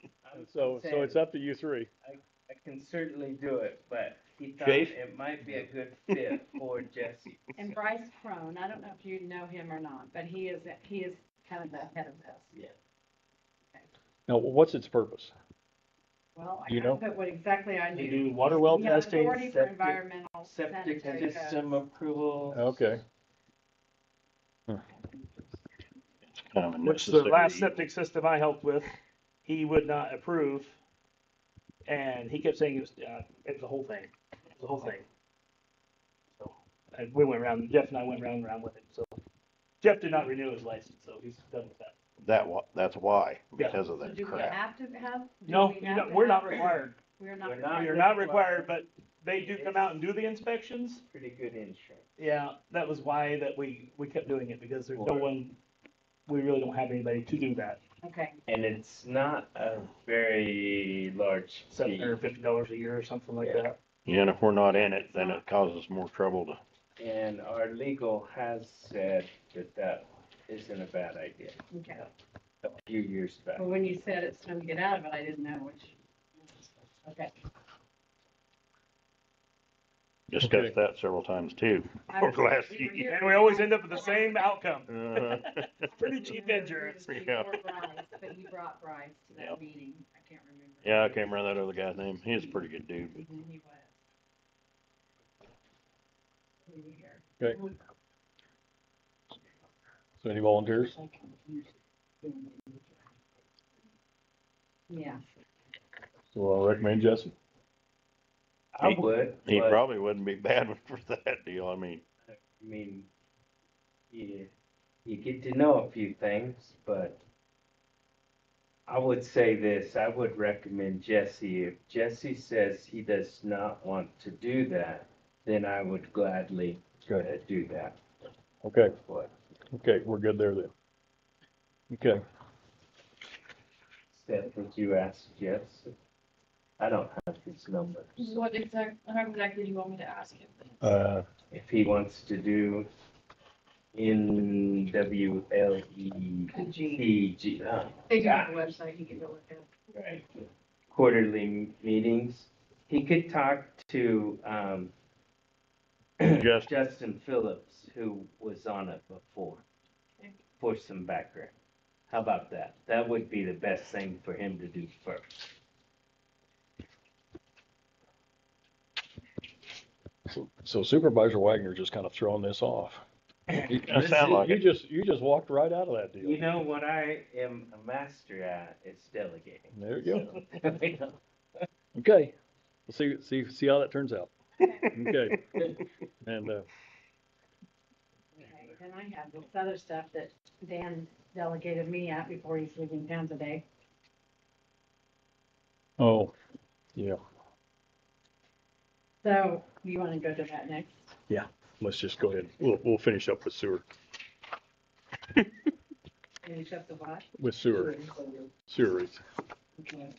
So it's up to you three. I can certainly do it, but he thought Chase? it might be a good fit for Jesse. And Bryce Crone, I don't know if you know him or not, but he is kind of the head of this. Yeah. Now, what's its purpose? Well, I Do you kind of know? put what exactly I They do. do water well We have testing. authority for septic- environmental Septic sanitary system codes. approval. Okay. Kind of a Which the necessary last evil. septic system I helped with, he would not approve And he kept saying it was the whole thing, the whole thing. So, and we went around, Jeff and I went round and round with him, so. Jeff did not renew his license, so he's done with that. That's why, Yeah. because of So that do we crap. have to have? do No, we you have don't, to we're not have- required. We're not We're not required. You're not required, but they do come out and do the inspections. Pretty good insurance. Yeah, that was why that we kept doing it, because there's no one, we really don't have anybody to do that. Okay, And it's not a very large fee. $750 a year or something like Yeah. that. Yeah, and if we're not in it, then it causes more trouble to, And our legal has said that that isn't a bad idea okay. a few years back. But when you said it's time to get out of it, I didn't know which. Okay. discussed that several times too. I Over the was- last we few were here- And we always end up with the same outcome. Uh-huh. Pretty cheap insurance. Yeah. Before Bryce, but you brought Bryce to Yep. that meeting. I can't remember. Yeah, I can't remember that other guy's name. He was a pretty good dude. Mhm, he was. We were here. Okay. So any volunteers? Yeah. So I recommend Jesse. I would, He but, probably wouldn't be bad for that deal. I mean, you get to know a few things, but I would say this, I would recommend Jesse. If Jesse says he does not want to do that, then I would gladly do that. Okay, But okay, we're good there then. Okay, Steph, did you ask Jess? I don't have his number. How exactly do you want me to ask him? If he wants to do NWLEPG, They do have a website, you can go look at. right, quarterly meetings, he could talk to, Justin Phillips, who was on it before, for some background. How about that? That would be the best thing for him to do first. so Supervisor Wagner just kind of throwing this off. that sound like You it. you just walked right out of that You deal. know what I am a master at is delegating. There you go. go. Okay, we'll see how that turns out. Okay, and, Okay, then I have this other stuff that Dan delegated me at before he's leaving town today. oh, yeah, So, you wanna go to that next? let's just go ahead. We'll finish up with sewer, Finish up the what? with sewer rates. Okay.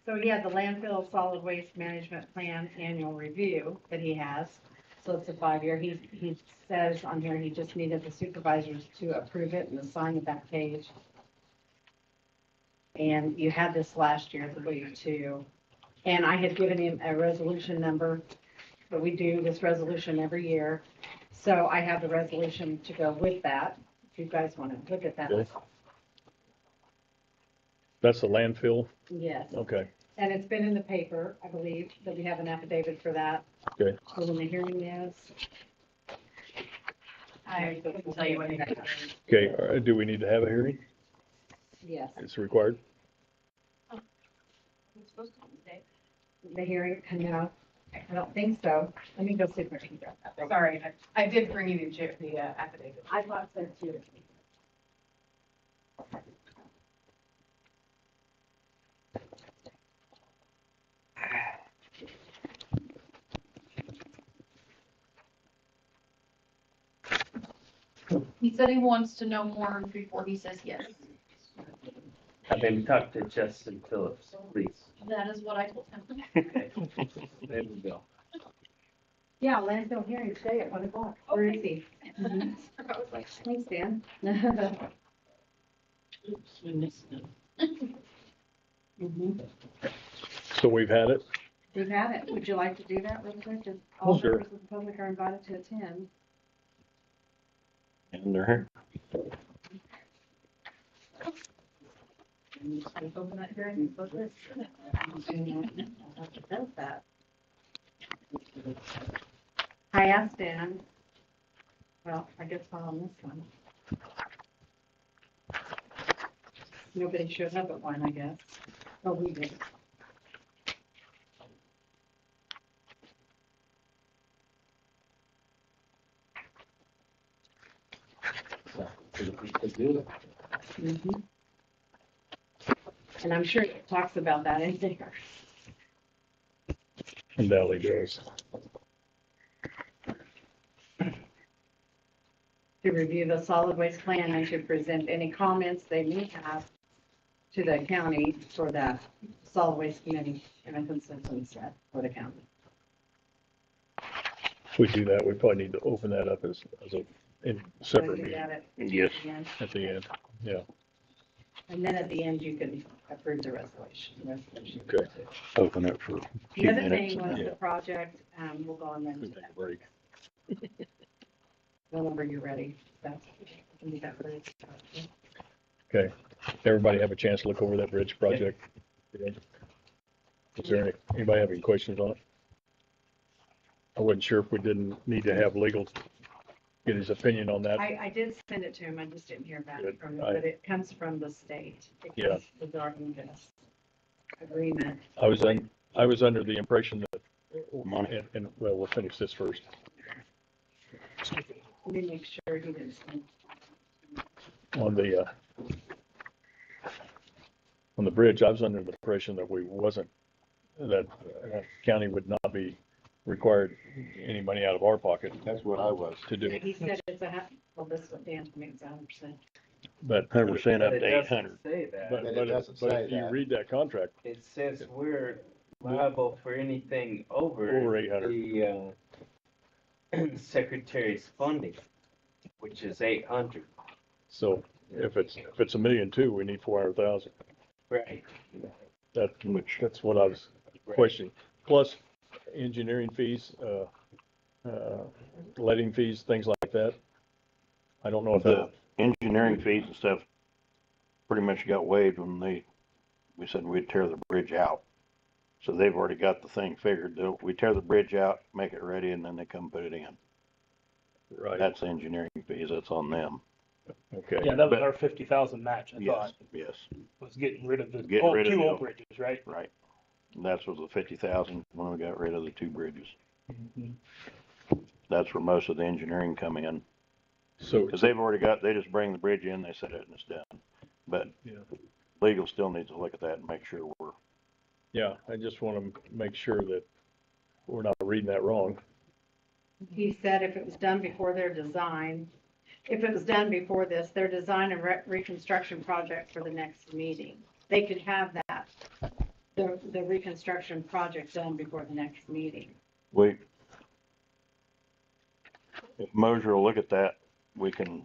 So he has the landfill solid waste management plan annual review that he has. So it's a 5-year. He says on here, he just needed the supervisors to approve it and sign the back page. And you had this last year, I believe, too. And I had given him a resolution number, but we do this resolution every year. So I have the resolution to go with that, if you guys want to look at that. Okay. That's the landfill, Yes. okay, And it's been in the paper, I believe, that we have an affidavit for that. okay. For when the hearing is. I can tell you when it is. Okay, all right, do we need to have a hearing? Yes, It's required? It's supposed to be today. the hearing, no, I don't think so. Let me go see if I can grab that. Sorry, I did bring you the affidavit. I thought so too. He said he wants to know more before he says yes. Have him talk to Justin Phillips, please. That is what I told him. Okay. There we go. Yeah, landfill hearing today at 1 o'clock. Where is he? Mhm. I was like, Thanks, Dan. Oops, we missed them. Mhm. So we've had it? We've had it. Would you like to do that real quick? Just Oh, all sure. members of the public are invited to attend. And they're here. Open that hearing and vote this. Does that. I asked Dan, well, I guess on this one. Nobody showed up at one, I guess. Oh, we did. Mhm. And I'm sure it talks about that in there. Undoubtedly does. To review the solid waste plan and to present any comments they may have to the county for the solid waste committee and a consensus set for the county. If we do that, we probably need to open that up as a separate Do meeting that Yes. at the end. Yeah. And then at the end, you can approve the resolution. Okay. Open it for a The few other minutes. thing and was then- the project, we'll go on then We to take a that. break. Whenever you're ready, that's, can be that bridge. Okay. Everybody have a chance to look over that bridge project? Is there anybody have any questions on it? I wasn't sure if we didn't need to have legal get his opinion on that. I did send it to him, I just didn't hear back Good. from him, but it comes from the state. It Yeah. comes regarding this agreement. I was under the impression that, Money. and well, we'll finish this first. Let me make sure he didn't send. On the bridge, I was under the impression that that county would not be required any money out of our pocket That's what I was. to do it. He said it's well, this is what Dan told me, it's 100%. But 100% up But it to doesn't 800. say that. But, But it but, doesn't but say if you that. read that contract, It says we're liable for anything over 800. the secretary's funding, which is 800. so if it's $1.2 million, we need 400,000. Right. That's what I was questioning. Plus engineering fees, letting fees, things like that. I don't know if The engineering fees and stuff pretty much got waived when we said we'd tear the bridge out. So they've already got the thing figured. We tear the bridge out, make it ready, and then they come put it in. right. That's the engineering fees. That's on them. Okay. Yeah, that was But- our 50,000 match, I Yes, thought, yes, was getting rid of the Getting rid of two the old old- bridges, right? right. And that's was the 50,000 when we got rid of the two bridges. That's where most of the engineering come in. So, Cause they just bring the bridge in, they set it and it's done. But yeah. legal still needs to look at that and make sure we're, Yeah, I just want to make sure that we're not reading that wrong. He said if it was done before their design, if it was done before this, their design and reconstruction project for the next meeting, they could have that, the reconstruction project done before the next meeting. if Mosier will look at that, we can,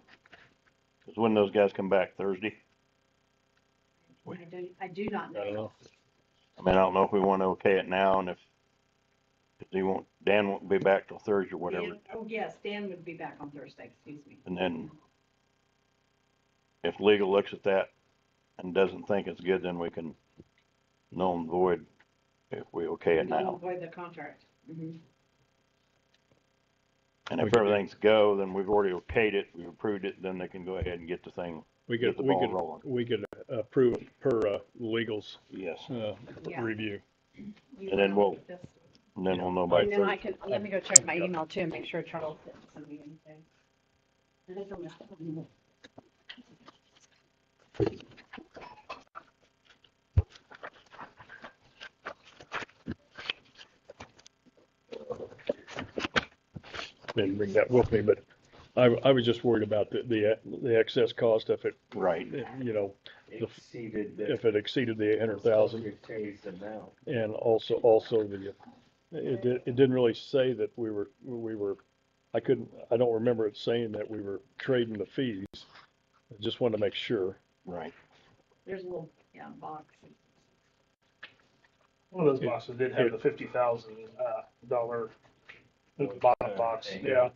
cause when those guys come back Thursday, I do not I don't know. know. I mean, I don't know if we wanna okay it now and if Dan won't be back till Thursday or whatever. Dan- Oh, yes, Dan would be back on Thursday, excuse me. And then if legal looks at that and doesn't think it's good, then we can null and void if we okay it Don't now. avoid the contract. Mhm. And if everything's go, then we've already okayed it, we've approved it, then they can go ahead and get the thing, get the ball rolling. We could approve it per legal's Yes. Yeah. review. And then we'll know by And then I Thursday. can, let me go check my email too, and make sure Charles didn't send me anything. Didn't bring that with me, but I was just worried about the excess cost if it, Right. you know, Exceeded the if it exceeded the 800,000. secretary's amount. And also it didn't really say that we were, I don't remember it saying that we were trading the fees. I just wanted to make sure. Right. There's a little, box. One of those boxes did have the $50,000 in the bottom box, yeah.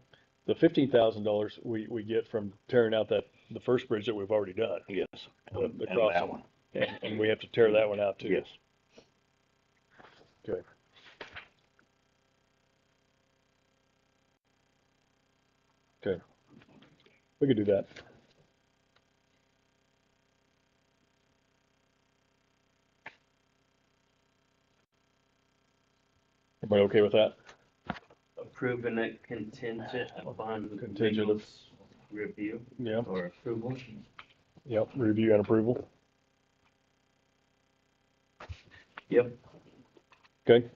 The $15,000 we get from tearing out the first bridge that we've already done. Yes. The And that crossing. one. And we have to tear that one out too. Yes. Okay. Okay. We could do that. Everybody okay with that? Approving it contingent upon Contingent of- legal's review Yeah. or approval. Yep, review and approval. Yep. Okay.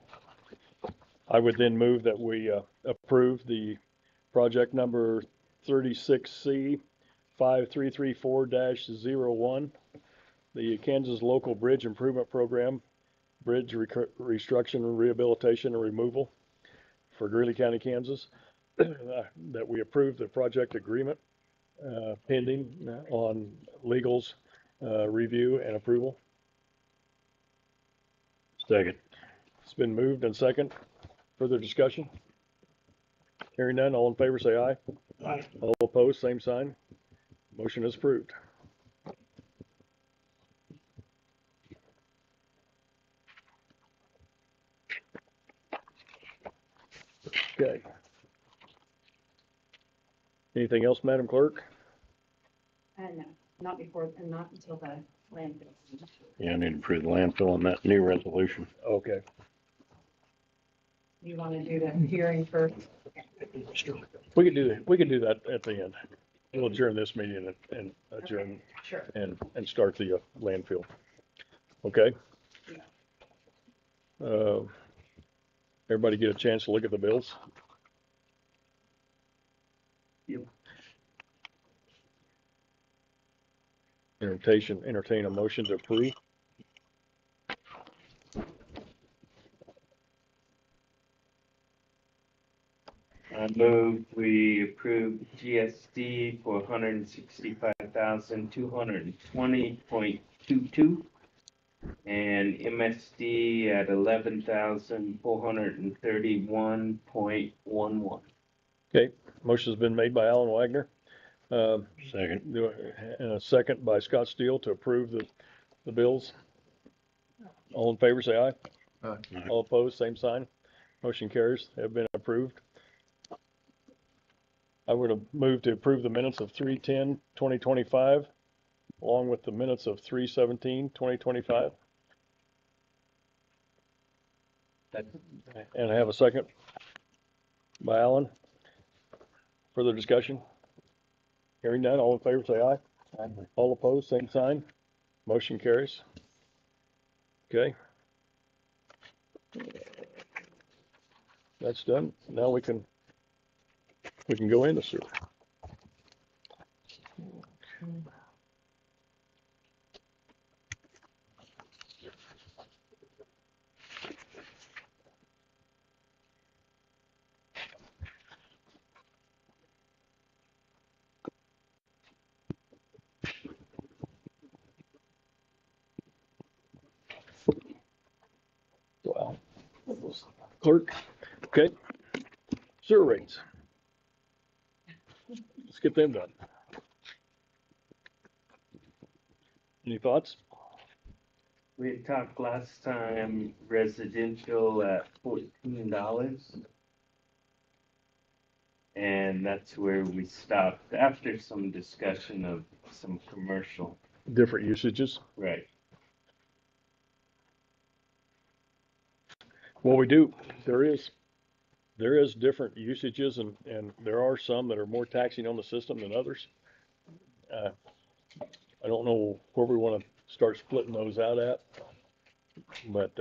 I would then move that we approve the project number 36C 5334-01, the Kansas Local Bridge Improvement Program, bridge reconstruction, rehabilitation, and removal for Greeley County, Kansas, that we approve the project agreement pending on legal's review and approval. Second. It's been moved and second. Further discussion? Hearing none, all in favor say aye. Aye. All opposed, same sign. Motion is approved. Okay. Anything else, Madam Clerk? No, not before, and not until the landfill. Yeah, I need to approve the landfill on that new resolution. Okay. You want to do the hearing first? We can do that at the end. We'll adjourn this meeting and adjourn Sure. and start the landfill. Okay? Everybody get a chance to look at the bills? Yep. Entertain a motion to approve. I move we approve GSD for 165,220.22 and MSD at 11,431.11. Okay, motion's been made by Alan Wagner. Second. And a second by Scott Steele to approve the bills. All in favor, say aye. Aye. All opposed, same sign. Motion carries, have been approved. I would have moved to approve the minutes of 3/10/2025, along with the minutes of 3/17/2025. And I have a second by Alan. Further discussion? Hearing none, all in favor say aye. Aye. All opposed, same sign. Motion carries. Okay. That's done. Now we can go into sewer. Wow. Clerk, okay. Sewer rates. Let's get them done. Any thoughts? We had talked last time residential at $14. And that's where we stopped after some discussion of some commercial. Different usages. Right. Well, we do. There is different usages and there are some that are more taxing on the system than others. I don't know where we want to start splitting those out at, but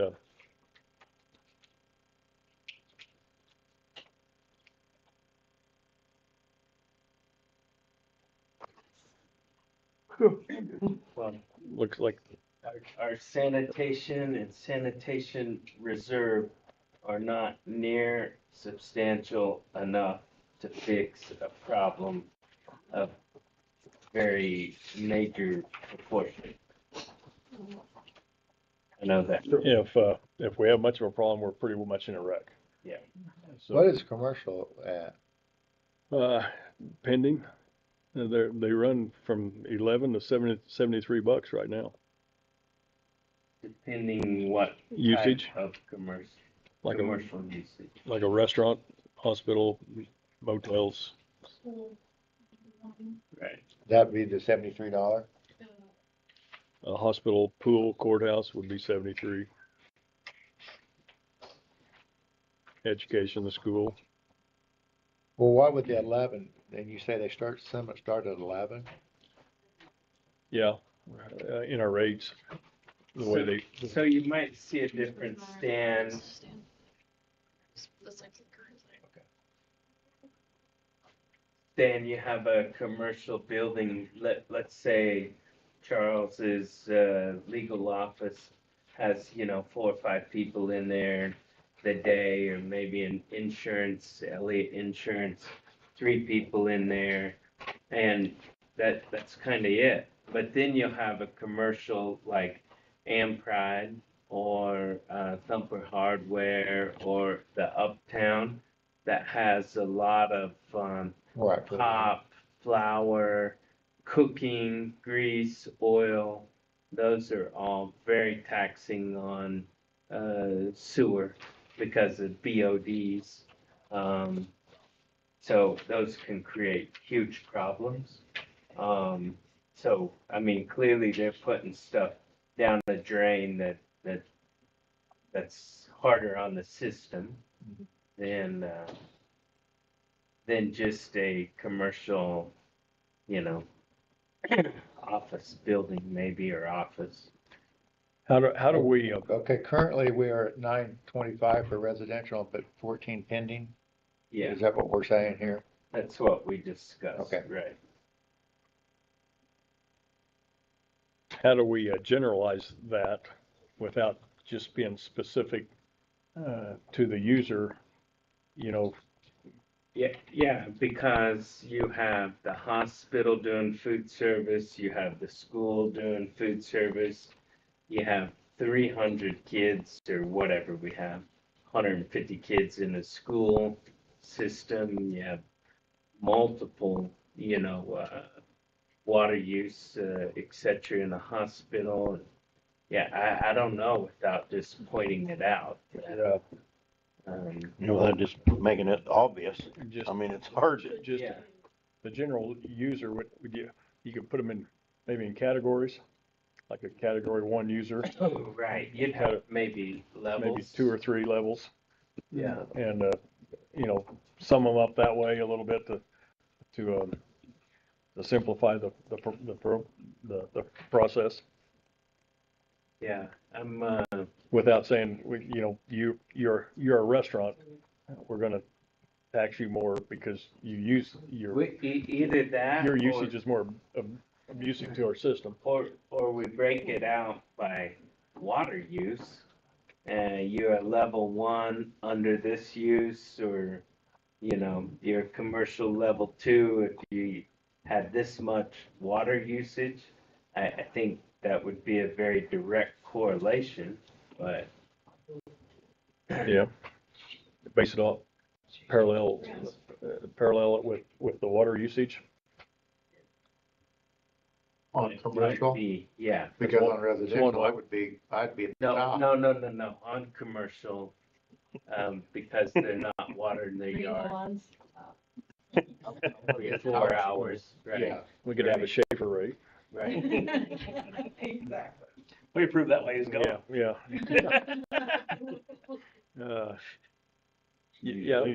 Well, looks like our sanitation and sanitation reserve are not near substantial enough to fix a problem of very major proportion. I know that. if we have much of a problem, we're pretty much in a wreck. Yeah. So, What is commercial at? pending, they run from 11 to 73 bucks right now. Depending what Usage. type of commercial Like commercial usage. like a restaurant, hospital, motels. Right. That'd be the $73? A hospital, pool, courthouse would be 73. Education, the school. Well, why would the 11, and you say they some start at 11? Yeah, in our rates, the way they, So you might see a different stand. That's like the current thing. Then you have a commercial building, let's say Charles's, legal office has, 4 or 5 people in there the day, or maybe an insurance, Elliott Insurance, 3 people in there, and that's kinda it. But then you'll have a commercial like Ampride, or, Thumper Hardware, or the Uptown, that has a lot of, Right. pop, flour, cooking, grease, oil. Those are all very taxing on sewer because of BODs. So those can create huge problems. So, I mean, clearly they're putting stuff down the drain that's harder on the system than just a commercial, you know, office building maybe, or office. how do we, Okay, currently we are at 925 for residential, but 14 pending. Yeah, Is that what we're saying here? that's what we discussed, Okay. right? how do we generalize that without just being specific, to the user, you know? Yeah, because you have the hospital doing food service, you have the school doing food service, you have 300 kids or whatever we have, 150 kids in a school system, you have multiple, water use, et cetera, in a hospital. Yeah, I don't know without just pointing it out. That just making it obvious. Just, I mean, it's hard to, just Yeah. the general user, would you could put them in, maybe in categories, like a category 1 user, Right, you'd have maybe levels. maybe 2 or 3 levels. Yeah. And, sum them up that way a little bit to simplify the process, Yeah, I'm, without saying, you're a restaurant, we're gonna tax you more because you use either that, your usage is more abusive to our system. or we break it out by water use. You're at level 1 under this use, or, you're commercial level 2 if you had this much water usage. I think that would be a very direct correlation, but. Yeah. Base it off, parallel it with the water usage. On commercial? Yeah. Because on residential, one- I'd be at the No, top. no, on commercial, because they're not watering their yard for 4 hours, right? Yeah. We could have a Schaefer rate. Right. Exactly. We approve that way, it's going. Yeah. Yeah,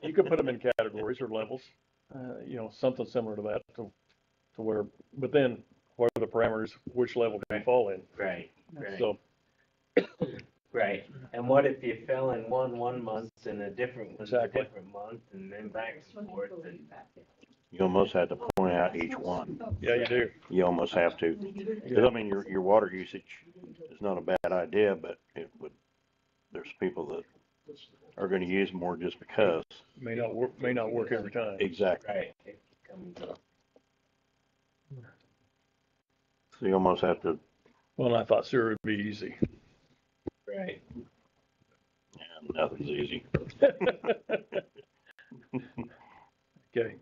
you could put them in categories or levels, something similar to that, to where, but then what are the parameters, which level can you fall in? Right. So, Right, and what if you fell in one month and a different one a Exactly. different month, and then back and forth, and. you almost have to point out each one. yeah, you do. You almost have to. Because, I mean, your water usage is not a bad idea, but there's people that are gonna use more just because. May not work every time. Exactly. Right. It comes up. So you almost have to, Well, I thought sewer would be easy. Right. nothing's easy. Okay.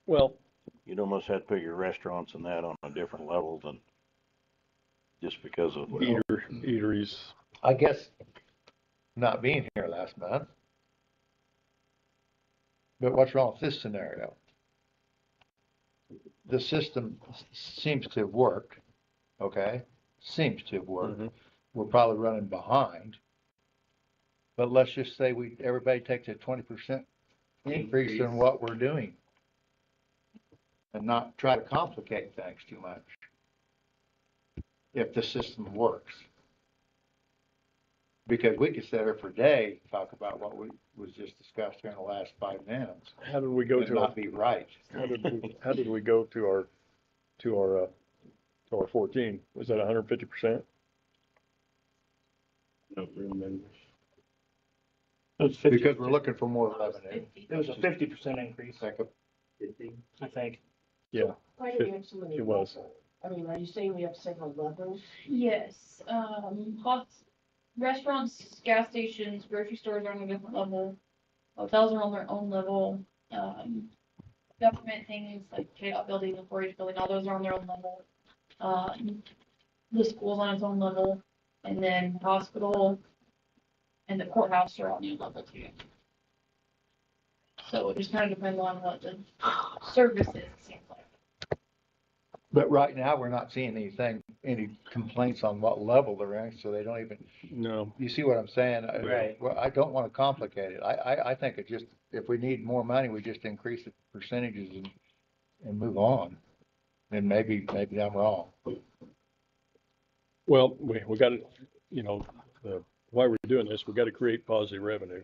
Well, You'd almost have to put your restaurants and that on a different level than just because of. eateries, I guess not being here last month. But what's wrong with this scenario? The system seems to have worked, okay? Seems to have worked. Mhm. We're probably running behind. But let's just say everybody takes a 20% increase in what we're doing. and not try to complicate things too much. If the system works. Because we could sit here for days, talk about what was just discussed here in the last 5 minutes. How did we go And to our, not be right. how did we go to our 14? Was that 150%? Don't remember. It was 50. Because we're looking for more revenue. It was a 50% increase, Like a- I think. Yeah, Why do we have so many? it was. I mean, are you saying we have several levels? Yes, restaurants, gas stations, grocery stores are on a different level. Hotels are on their own level. Government things like KDOT building, the 4-H building, all those are on their own level. The school's on its own level, and then hospital and the courthouse are on their level too. So it just kind of depends on what the service is, it seems like. But right now, we're not seeing any complaints on what level they're in, so they don't even, No, you see what I'm saying? Right. Well, I don't wanna complicate it. I think it just, if we need more money, we just increase the percentages and move on. And maybe I'm wrong. well, we got to, why we're doing this, we got to create positive revenue.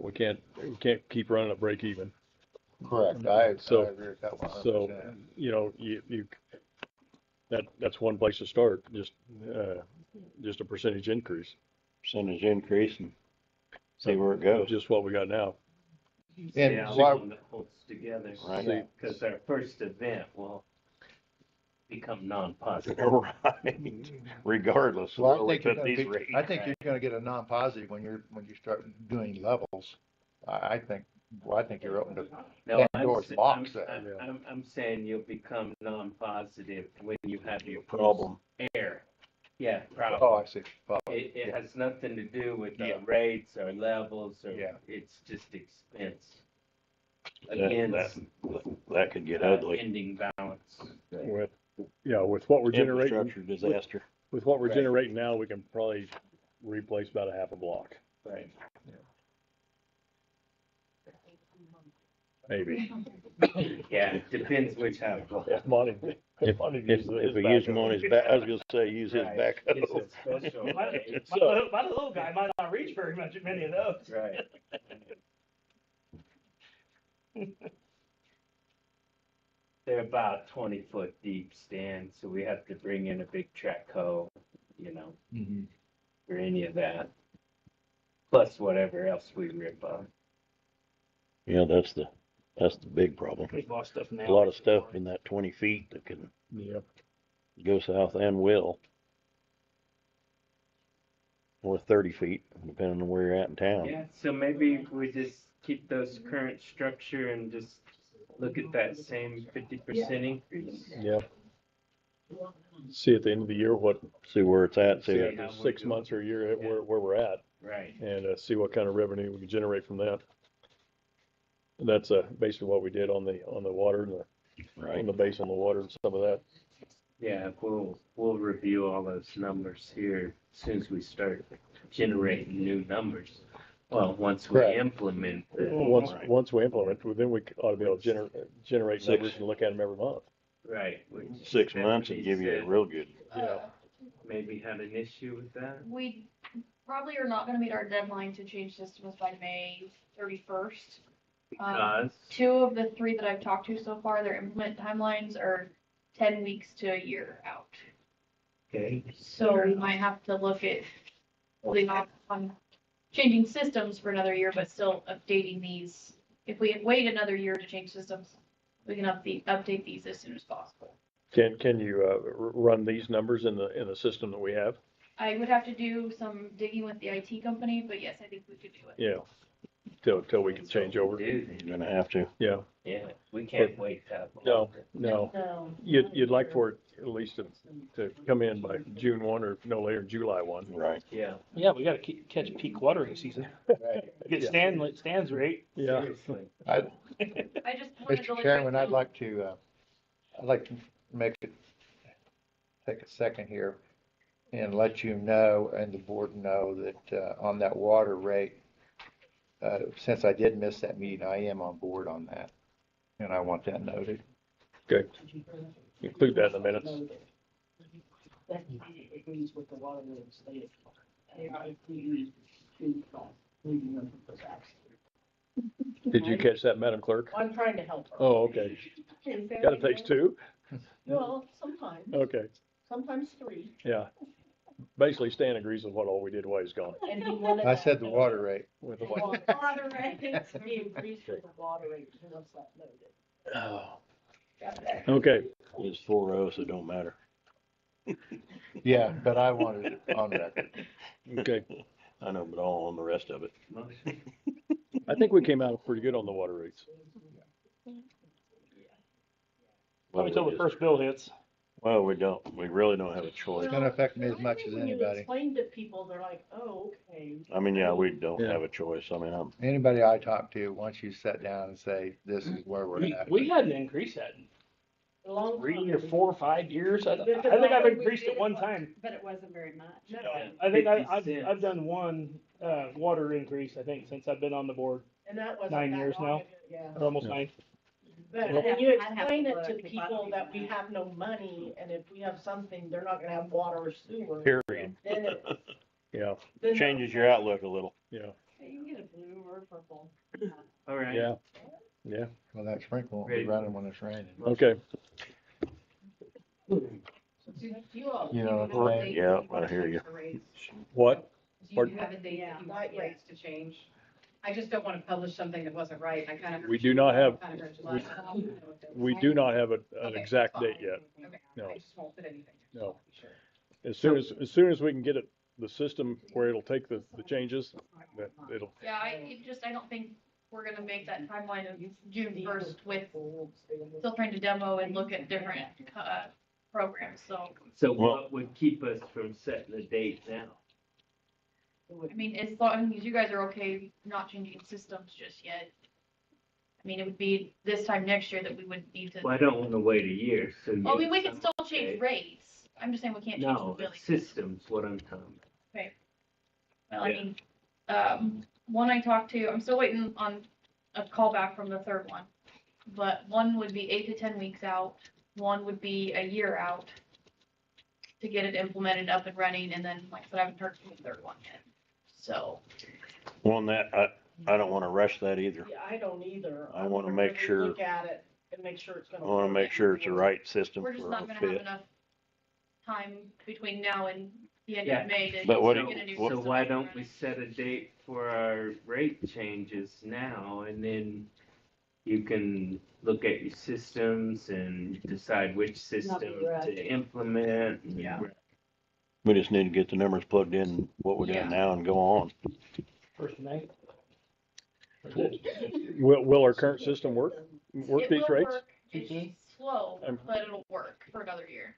We can't keep running at break even. Correct. I So- agree with that 100%. So, that's one place to start, just a percentage increase. Percentage increase and see where it goes. Just what we got now. And Yeah, why- one that holds together. Right. Because our first event will become non-positive. Right. Regardless of Well, where we put these rates. I think you're gonna get a non-positive when you start doing levels. I think you're open to No, Pandora's box there. I'm saying you'll become non-positive when you have your Problem. air. Yeah, Oh, problem. I see. Well, It has nothing to do with Yeah. the rates or levels or, Yeah. it's just expense. That Against could get ugly. ending balance. With what we're generating, Infrastructure disaster. with what we're Right. generating now, we can probably replace about a half a block, Right. maybe. Yeah, it depends which house. If Monty, If we use him on his back, I was gonna say, use his Right. backhoe. It's a special My rate. my little guy might not reach very much at many of those. Right. They're about 20-foot deep stands, so we have to bring in a big track hoe, mhm. for any of that. Plus whatever else we rip up. Yeah, that's the big problem. We've lost stuff now. A lot of stuff in that 20 feet that can Yep. go south and will. Or 30 feet, depending on where you're at in town. Yeah, so maybe we just keep those current structure and just look at that same 50% increase. Yep. See at the end of the year what, See where it's at, see See it. how we're 6 doing. months or a year, Yeah. where we're at, Right. and see what kind of revenue we can generate from that. And that's basically what we did on the water and on the base on the water and some of that. Yeah, we'll review all those numbers here as soon as we start generating new numbers. Well, once we Correct. implement the. Once we implement, well, then we ought to be able to generate Six. numbers and look at them every month. Right. 6 months and give you a real good. Yeah. Maybe had an issue with that? We probably are not gonna meet our deadline to change systems by May 31st. Because, 2 of the 3 that I've talked to so far, their implement timelines are 10 weeks to a year out. okay, So we might have to look at holding off on changing systems for another year, but still updating these. If we wait another year to change systems, we can update these as soon as possible. Can you run these numbers in the system that we have? I would have to do some digging with the IT company, but yes, I think we could do it. Yeah. Till we can change over. dude, You're gonna have to. Yeah. yeah, we can't wait that long. No. No. You'd like for it at least to come in by June 1 or no later than July 1. Right. Yeah, Yeah, we gotta catch peak watering season. right, Get Stan's rate. Yeah. seriously. I just wanted to Mr. look Chairman, at I'd like to take a second here and let you know and the board know that, on that water rate, since I did miss that meeting, I am on board on that. And I want that noted. Okay, include that in the minutes. That agrees with the water rates. They agree to, leaving them for tax. Did you catch that, Madam Clerk? I'm trying to help her. Oh, okay. Got it takes two? Well, sometimes, Okay, sometimes three. yeah. Basically, Stan agrees with what all we did while he's gone. And he wanted I that said the noted. water rate. With the Water rates. He agrees with the water rate, he wants that noted. Oh, Got that. okay, It's 4-0, so it don't matter. Yeah, but I wanted it on record. okay. I know, but all on the rest of it. Motion. I think we came out pretty good on the water rates. Well, Until we the just- first bill hits. Well, we really don't have a choice. It's gonna affect me as I much think as when you anybody. explain to people, they're like, oh, okay. I mean, yeah, we don't Yeah. have a choice. I mean, Anybody I talk to, once you sit down and say, this is where we're at. We hadn't increased that in A long 3 or time. 4 or 5 years. I think Because I've we increased did it one was- time. But it wasn't very much. No. I think 50 I've cents. done one water increase, I think, since I've been on the board, And that wasn't 9 that years long now. ago, yeah. or almost Yeah. 9. But Well, when you I'd have to explain it look to if I people don't that we even know. have no money, and if we have something, they're not gonna have water or sewer. period. Then it, Yeah, then Changes your outlook a little. yeah, Hey, you can get a blue or a purple. All right. yeah, yeah. Well, that sprinkler won't be Ready. running when it's raining. Okay, Do you all? You know, do have a right. date Yeah, that you wanna I hear change you. the rates? what? Do Pardon? you have a date that you Not want yet. rates to change? I just don't wanna publish something that wasn't right, I kinda. We do not have- Kinda heard July. We do not have an Okay, exact fine. date yet. Okay, No. I just won't put anything. No. Sure. As soon as we can get it, the system where it'll take the changes, that it'll, Yeah, I don't think we're gonna make that timeline of June first with still trying to demo and look at different, programs, so. So Well- what would keep us from setting a date now? I mean, as long as you guys are okay not changing systems just yet. I mean, it would be this time next year that we would need to, Well, I don't wanna wait a year, so. oh, you- we can still Okay. change rates. I'm just saying we can't change the No, billing. systems, what I'm talking about. Well, I Yeah. mean, one I talked to, I'm still waiting on a call back from the third one. But one would be 8 to 10 weeks out, one would be a year out to get it implemented up and running, and then, like I said, I haven't heard from the third one yet. So, On that, I don't wanna rush that either. Yeah, I don't either. I wanna would make really sure- Look at it and make sure it's I gonna. wanna work. make sure it's the right system we're just for not our gonna have fit. enough time between now and the end Yeah. of May to But what get do a you- new what- So system why up and don't we running. set a date for our rate changes now, and then you can look at your systems and decide which system to implement. and- Yeah. We just need to get the numbers plugged in, what we're Yeah. doing now, and go on. 1st of May. will our current system work It these will rates? work. It's slow, I'm- but it'll work for another year.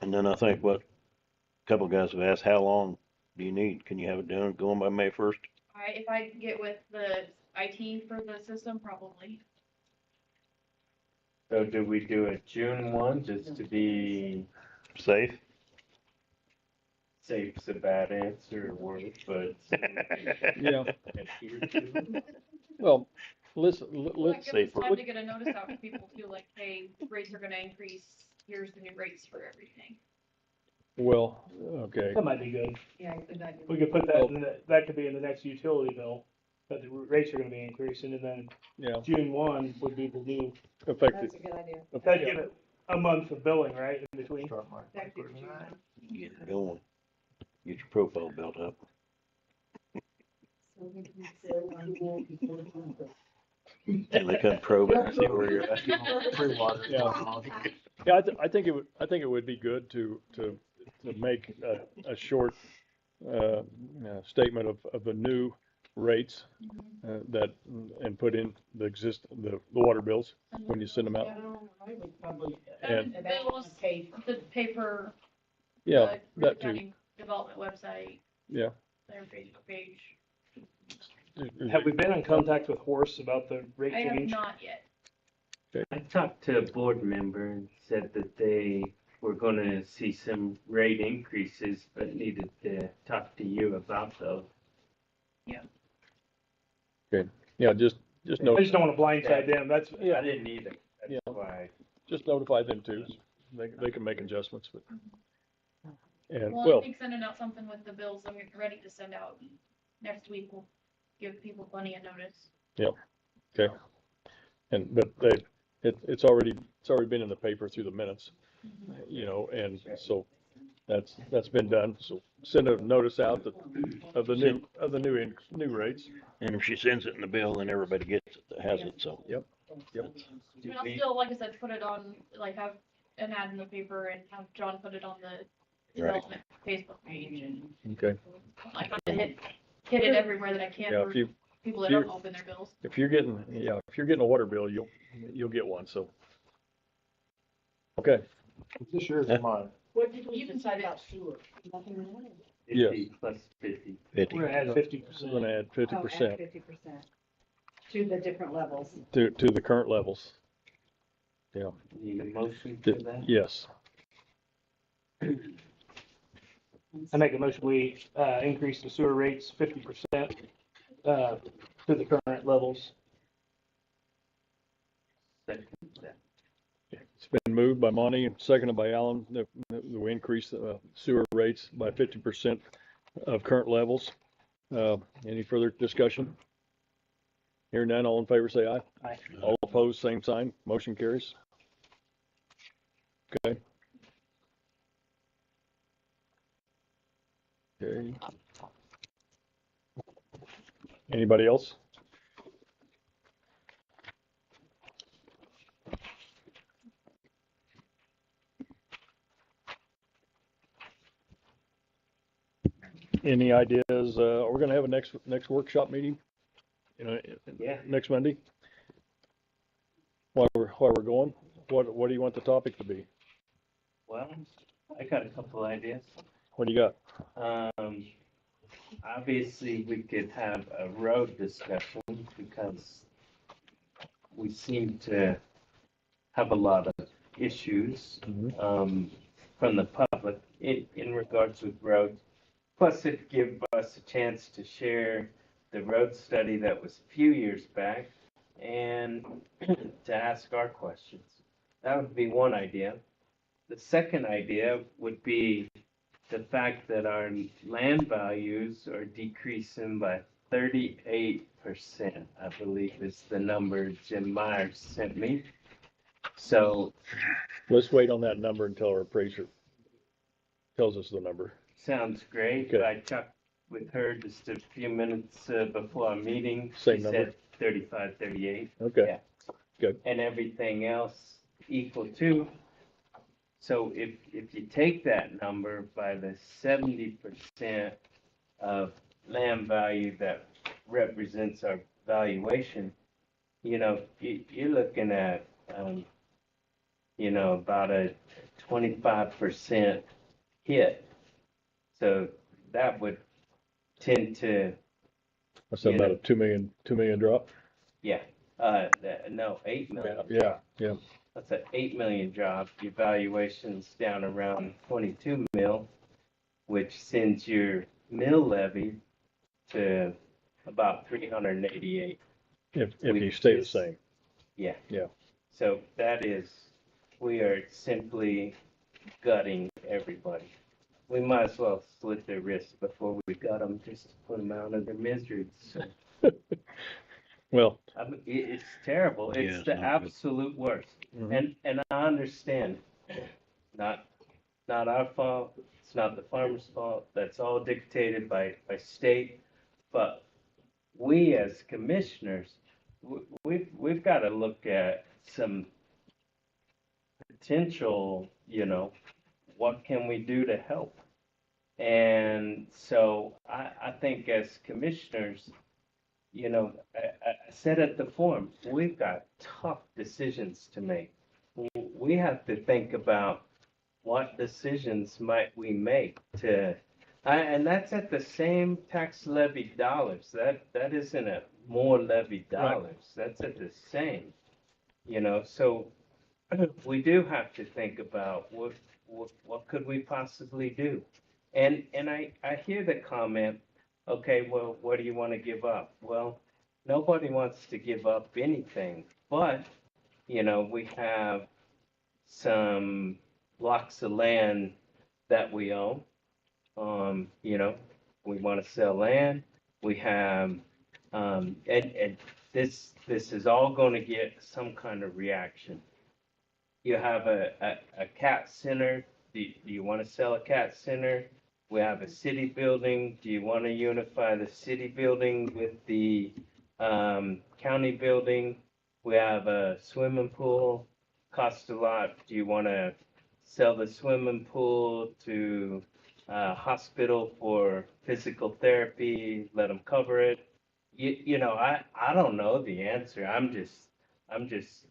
And then I think what a couple of guys have asked, how long do you need? Can you have it done going by May 1st? If I get with the IT for the system, probably. So do we do a June 1, just to be Safe? safe's a bad answer word, but. Yeah, well, listen, Well, that let's, gives us for- time to get a notice out to people too, like, hey, rates are gonna increase, here's the new rates for everything. well, okay, That might be good. Yeah. We could put that in that could be in the next utility bill, that the rates are gonna be increasing, and then yeah, June 1 would be the new, effective, a good idea. that'd give it a month of billing, right, in between? Start my- Get it going. Get your profile built up. And they come probe it and see where you're at. Free water. Yeah. Yeah, I think it would be good to make a short, statement of the new rates, that, and put in the water bills when you send them out. I would probably. And- And bills, Pay. the paper, Yeah, the that too, county development website, yeah. their Facebook page. Have we been in contact with Horse about the rate I have change? not yet. I talked to a board member and said that they were gonna see some rate increases, but needed to talk to you about those. Yeah, just I note, just don't wanna blindside them, that's, I didn't either. you That's know, why, just notify them too. They can make adjustments, but. And, Well, I well, think sending out something with the bills that we're ready to send out next week will give people plenty of notice. okay. But it's already been in the paper through the minutes, you know, and so that's been done. So send a notice out of the new rates. And if she sends it in the bill, then everybody gets it that has it, so. Yep. I mean, I'll still, like I said, put it on, like have an ad in the paper and have John put it on the Right. development Facebook page and Okay. I try to hit it everywhere that I can Yeah, for if you, people that if you- don't open their bills. if you're getting a water bill, you'll get one, so. Okay, Is this yours or mine? What did we You can decide sign it. about sewer? Nothing more? 50 plus 50. 50. We're gonna add 50%. we're gonna add 50% 50% to the different levels. to the current levels. Yeah, Need a motion for that? yes. I make a motion, we, increase the sewer rates 50%, to the current levels. Second that. It's been moved by Monty and seconded by Alan that we increase the sewer rates by 50% of current levels. Any further discussion? Hearing none, all in favor say aye. Aye. All opposed, same sign. Motion carries. Okay. Okay. Anybody else? Any ideas? We're gonna have a next workshop meeting, you know, Yeah. next Monday. While we're going, what do you want the topic to be? Well, I got a couple ideas. What do you got? Obviously, we could have a road discussion because we seem to have a lot of issues, from the public in regards with roads. Plus, it give us a chance to share the road study that was a few years back and to ask our questions. That would be one idea. The second idea would be the fact that our land values are decreasing by 38%, I believe is the number Jim Myers sent me. So Let's wait on that number until our appraiser tells us the number. sounds great. Okay. I talked with her just a few minutes before our meeting. Same She number? said 35, 38. Okay. Yeah. Good. And everything else equal to. So if you take that number by the 70% of land value that represents our valuation, you're looking at, about a 25% hit. So that would tend to, That's about a 2 million drop. yeah, no, 8 million. Yeah. That's an 8 million drop. Your valuation's down around 22 mil, which sends your mill levy to about 388. If you stay the Which is- same. Yeah. Yeah. So we are simply gutting everybody. We might as well slit their wrists before we gut them, just to put them out of their misery. So, Well, I mean, it's terrible. Yeah, It's it's the not good. absolute worst. mhm. And I understand, not our fault, it's not the farmer's fault, that's all dictated by state. But we as commissioners, we've got to look at some potential, what can we do to help? And so I think as commissioners, I said at the forum, we've got tough decisions to make. We have to think about what decisions might we make and that's at the same tax levy dollars. That isn't a more levy dollars. That's at the same, so we do have to think about what could we possibly do? And I hear the comment, okay, well, what do you want to give up? Well, nobody wants to give up anything, but you know, we have some blocks of land that we own. You know, we want to sell land. We have, and this is all going to get some kind of reaction. You have a cat center. Do you want to sell a cat center? We have a city building. Do you want to unify the city building with the county building? We have a swimming pool, costs a lot. Do you want to sell the swimming pool to a hospital for physical therapy, let them cover it? You know, I don't know the answer. I'm just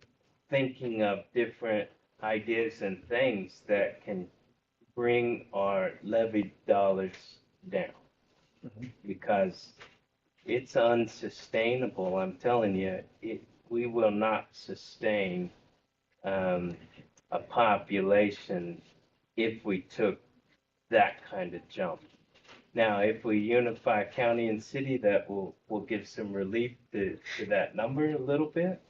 thinking of different ideas and things that can bring our levied dollars down. Because it's unsustainable. I'm telling you, we will not sustain a population if we took that kind of jump. Now, if we unify county and city, that will give some relief to that number a little bit.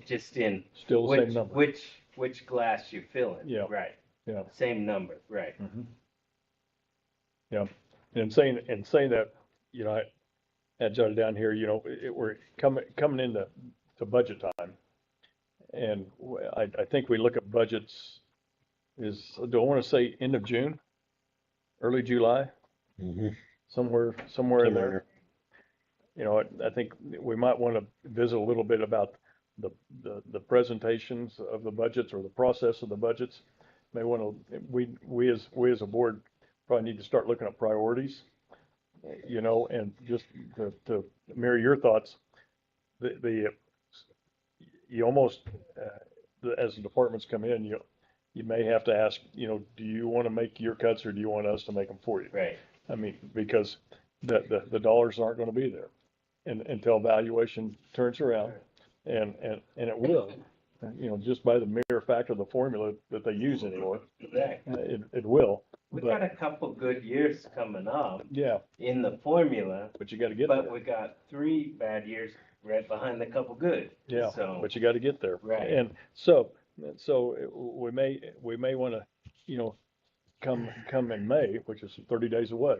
Just in Still the same number. which glass you fill in. Yeah. Right. Yeah. Same number. Right. Yeah. And saying that, you know, I had jotted down here, you know, we're coming into budget time. And I think we look at budgets do I want to say end of June, early July, somewhere in there. You know, I think we might want to visit a little bit about the presentations of the budgets or the process of the budgets. May want to, we as a board probably need to start looking at priorities, you know, and just to mirror your thoughts, you almost, as the departments come in, you may have to ask, you know, do you want to make your cuts or do you want us to make them for you? Right. I mean, because the dollars aren't going to be there until valuation turns around, and it will, you know, just by the mere fact of the formula that they use anymore, Right. it will. We But got a couple good years coming up yeah, in the formula, but you got to get but there. we got 3 bad years right behind the couple good. Yeah, So, but you got to get there. Right. And so we may want to, you know, come in May, which is 30 days away,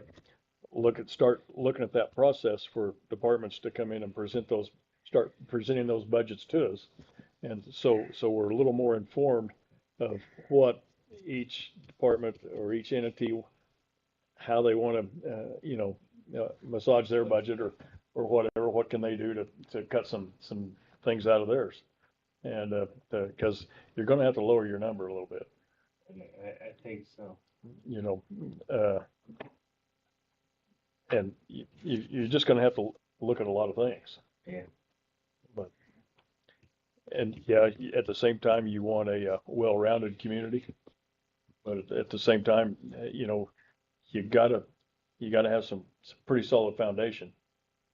start looking at that process for departments to come in and start presenting those budgets to us. And so we're a little more informed of what each department or each entity, how they want to, you know, massage their budget or whatever, what can they do to cut some things out of theirs. And, because you're going to have to lower your number a little bit, I think so. you know, and you're just going to have to look at a lot of things. Yeah. But, and yeah, at the same time, you want a well-rounded community, but at the same time, you know, you gotta have some pretty solid foundation,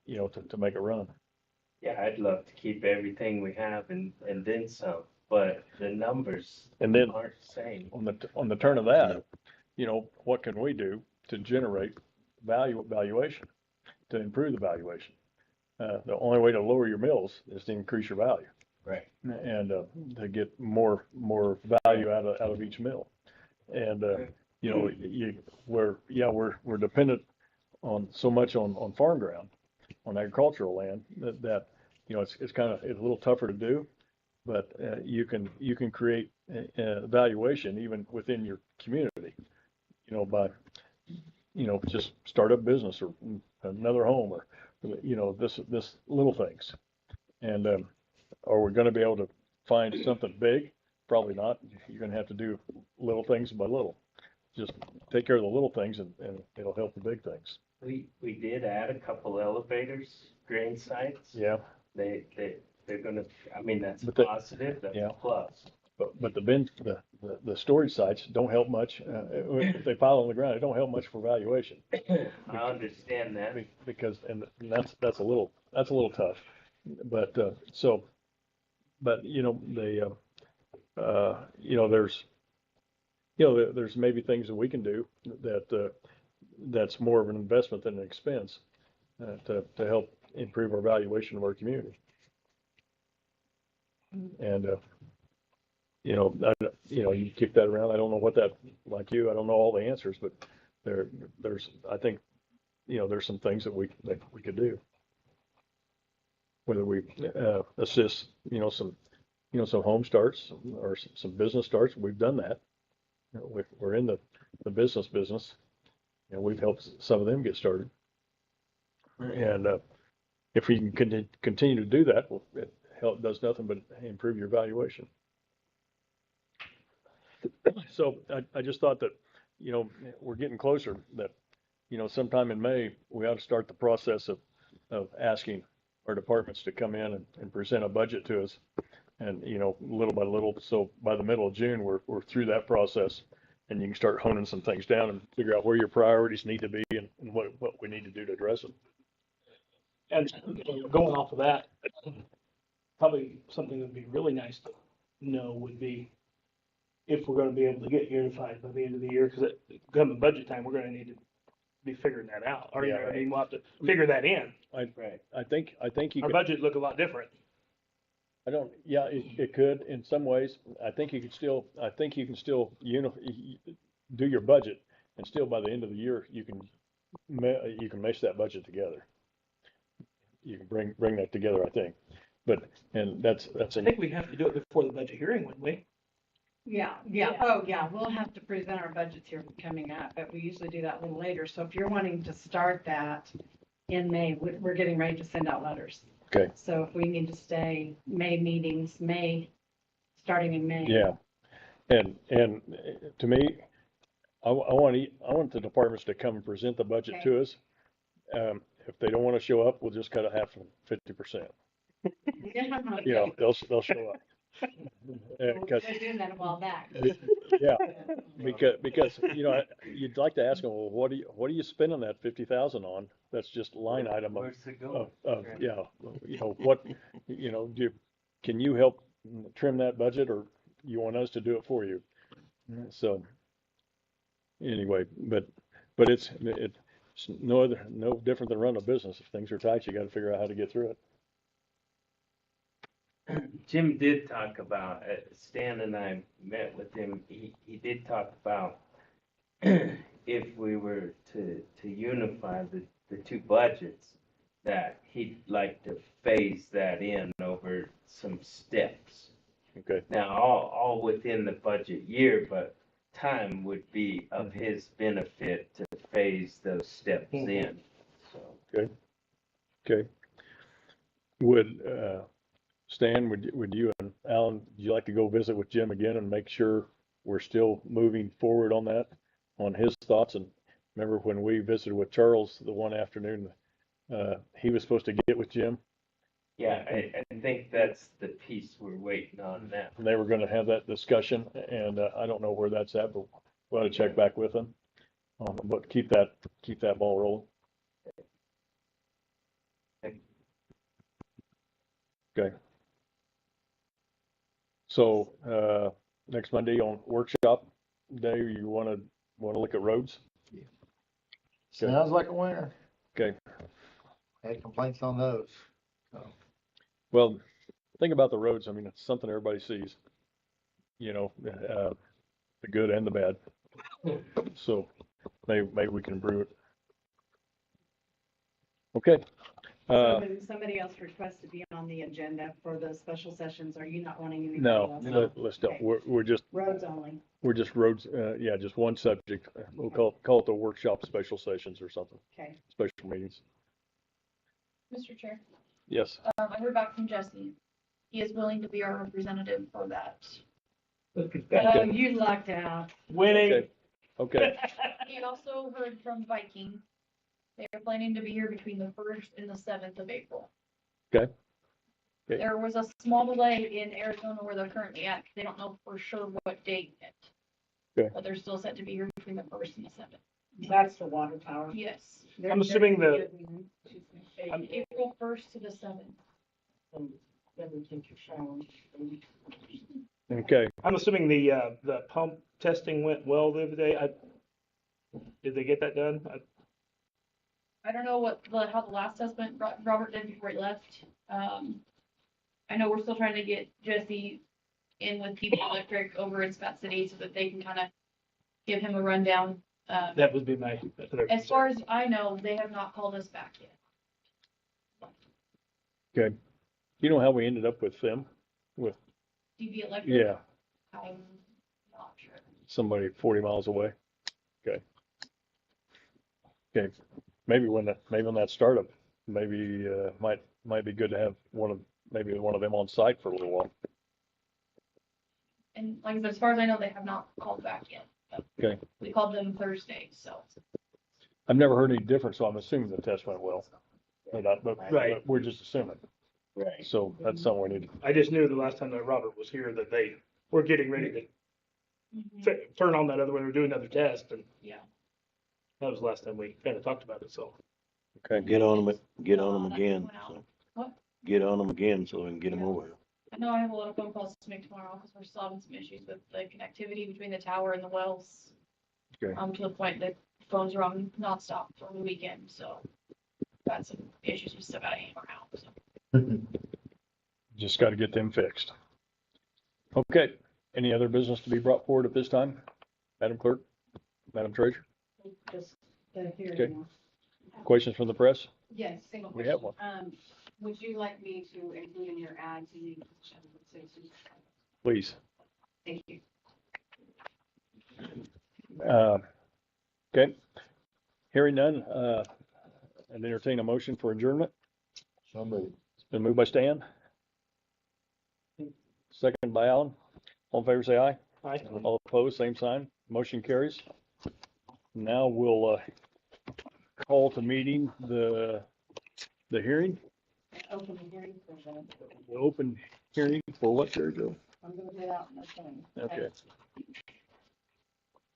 you know, to make it run. Yeah, I'd love to keep everything we have and then some, but the numbers And then aren't the same. on the turn of that, you know, what can we do to generate valuation, to improve the valuation? The only way to lower your mills is to increase your value. Right. And to get more value out of each mill. And you know, we're dependent on so much on farm ground, on agricultural land that you know it's a little tougher to do, but you can create valuation even within your community, you know, by, you know, just start up business or another home or, you know, this little things. And are we going to be able to find something big? Probably not. You're going to have to do little things by little. Just take care of the little things and it'll help the big things. We did add a couple elevators, grain sites. Yeah. They're gonna, I mean, that's But they- positive, that's yeah. a plus. But the storage sites don't help much. If they pile on the ground, it don't help much for valuation. I understand that. Because, and that's a little tough. But, but, you know, you know, there's maybe things that we can do that's more of an investment than an expense, to help improve our valuation of our community. And, you kick that around. I don't know what that, like you, I don't know all the answers, but there's, I think, there's some things that we could do. Whether we, assist, some home starts or some business starts, we've done that. We're in the business. We've helped some of them get started. And, if we can continue to do that, well, it does nothing but improve your valuation. So I just thought that, we're getting closer, that, sometime in May, we ought to start the process of asking our departments to come in and present a budget to us. And, little by little, so by the middle of June, we're through that process, and you can start honing some things down and figure out where your priorities need to be and what we need to do to address them. And going off of that, probably something that would be really nice to know would be if we're gonna be able to get unified by the end of the year, because come budget time, we're gonna need to be figuring that out. Or, Yeah, right. we'll have to figure that in. Right. I think you Our could, budget look a lot different. it could in some ways. I think you can still do your budget, and still by the end of the year, you can mesh that budget together. You can bring that together, I think. And that's I think we have to do it before the budget hearing, wouldn't we? Yeah, we'll have to present our budgets here coming up, but we usually do that a little later. So if you're wanting to start that in May, we're getting ready to send out letters. Okay. So if we need to stay May meetings, starting in May. Yeah. And to me, I want the departments to come and present the budget to us. If they don't want to show up, we'll just cut a half 50%. They'll show up. We're doing that a while back. Yeah, because you'd like to ask them, well, what are you spending that 50,000 on? That's just line item Where's it going? Can you help trim that budget, or you want us to do it for you? So anyway, but it's no different than running a business. If things are tight, you got to figure out how to get through it. Jim did talk about, Stan and I met with him, he did talk about if we were to unify the two budgets, that he'd like to phase that in over some steps. Okay. Now, all within the budget year, but time would be of his benefit to phase those steps in, so. Okay. Would, Stan, would you and Alan, would you like to go visit with Jim again and make sure we're still moving forward on that, on his thoughts? And remember when we visited with Charles the one afternoon, he was supposed to get with Jim? Yeah, I think that's the piece we're waiting on now. And they were gonna have that discussion, and, I don't know where that's at, but we'll have to check back with them. But keep that ball rolling. Okay. So, next Monday on workshop day, you wanna look at roads? Sounds like a winner. Okay. Had complaints on those. Well, think about the roads. I mean, it's something everybody sees, the good and the bad. So maybe we can improve it. Okay. So when somebody else requests to be on the agenda for the special sessions, are you not wanting anybody No, else? let's don't. Okay. We're just Roads only. roads. Just one subject. We'll call it the workshop special sessions or something. Okay. Special meetings. Mr. Chair, Yes. I heard back from Jesse. He is willing to be our representative for that. Oh, you lucked out. Winning. Okay. He also heard from Viking. They are planning to be here between the 1st and the 7th of April. Okay. Okay. There was a small delay in Arizona where they're currently at. They don't know for sure what date yet. Okay. But they're still set to be here between the 1st and the 7th. That's the water tower. Yes. I'm assuming April 1st to the 7th. Never take your shower. Okay. I'm assuming the pump testing went well the other day. Did they get that done? I don't know how the last test went. Robert did before he left. I know we're still trying to get Jesse in with People Electric over in Scott City so that they can kind of give him a rundown. That would be my other As concern. far as I know, they have not called us back yet. Okay. You know how we ended up with them? DB Electric? Yeah, I'm not sure. somebody 40 miles away. Okay. Okay. Maybe when that startup, maybe, might be good to have one of them on site for a little while. And like I said, as far as I know, they have not called back yet. Okay. We called them Thursday, so. I've never heard any difference, so I'm assuming the test went well. But Right. we're just assuming. Right. So that's something we need. I just knew the last time that Robert was here that they were getting ready to turn on that other one, or do another test, and Yeah. that was the last time we kind of talked about it, so. Okay. Get on them again. Went out. So. What? Get on them again so we can get them over. I know I have a lot of phone calls to make tomorrow because we're still having some issues with the connectivity between the tower and the wells. Okay. To the point that phones are on nonstop for the weekend, so got some issues we still gotta hammer out, so. Just got to get them fixed. Okay. Any other business to be brought forward at this time? Madam Clerk, Madam Treasurer, Just the Okay. hearing. questions from the press? Yes, single We question. have Would you like me to include in your ads the citizens? Please. Thank you. Okay. Hearing none, and entertain a motion for adjournment. Somebody. It's been moved by Stan. Second by Alan. All in favor, say aye. Aye. All opposed, same sign. Motion carries. Now we'll, call to meeting the hearing, Open the hearing for the open hearing for what, Jerry Joe? I'm gonna put it out in the thing. Okay.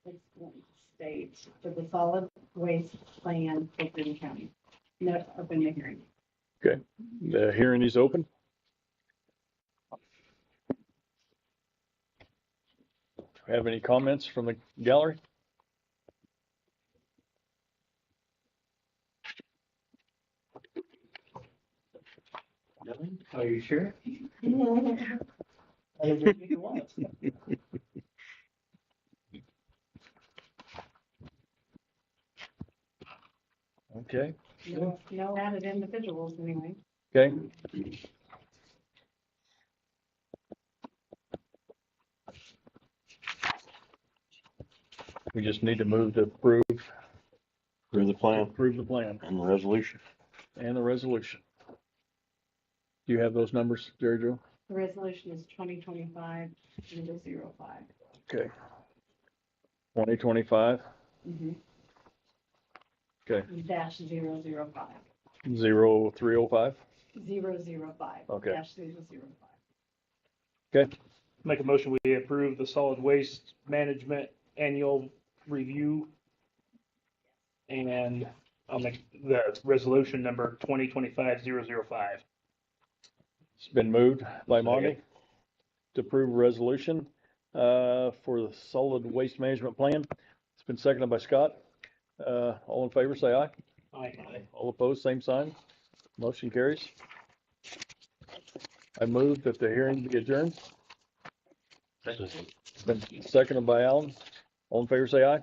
It's going to state for the solid waste plan for Green County. No, open the hearing. The hearing is open. Have any comments from the gallery? Are you sure? I don't think you want it. Okay. No added individuals anyway. Okay. We just need to move to approve Through the plan the plan and the resolution. and the resolution. Do you have those numbers, Jerry Joe? The resolution is 2025-005. Okay. 2025. Okay. Dash 005. 0305. 005. Okay. Dash 005. Okay. Make a motion, we approve the solid waste management annual review. And I'll make the resolution number 2025-005. It's been moved by Monty to approve a resolution for the solid waste management plan. It's been seconded by Scott. All in favor, say aye. Aye. All opposed, same sign. Motion carries. I move that the hearing be adjourned. It's been seconded by Alan. All in favor, say aye.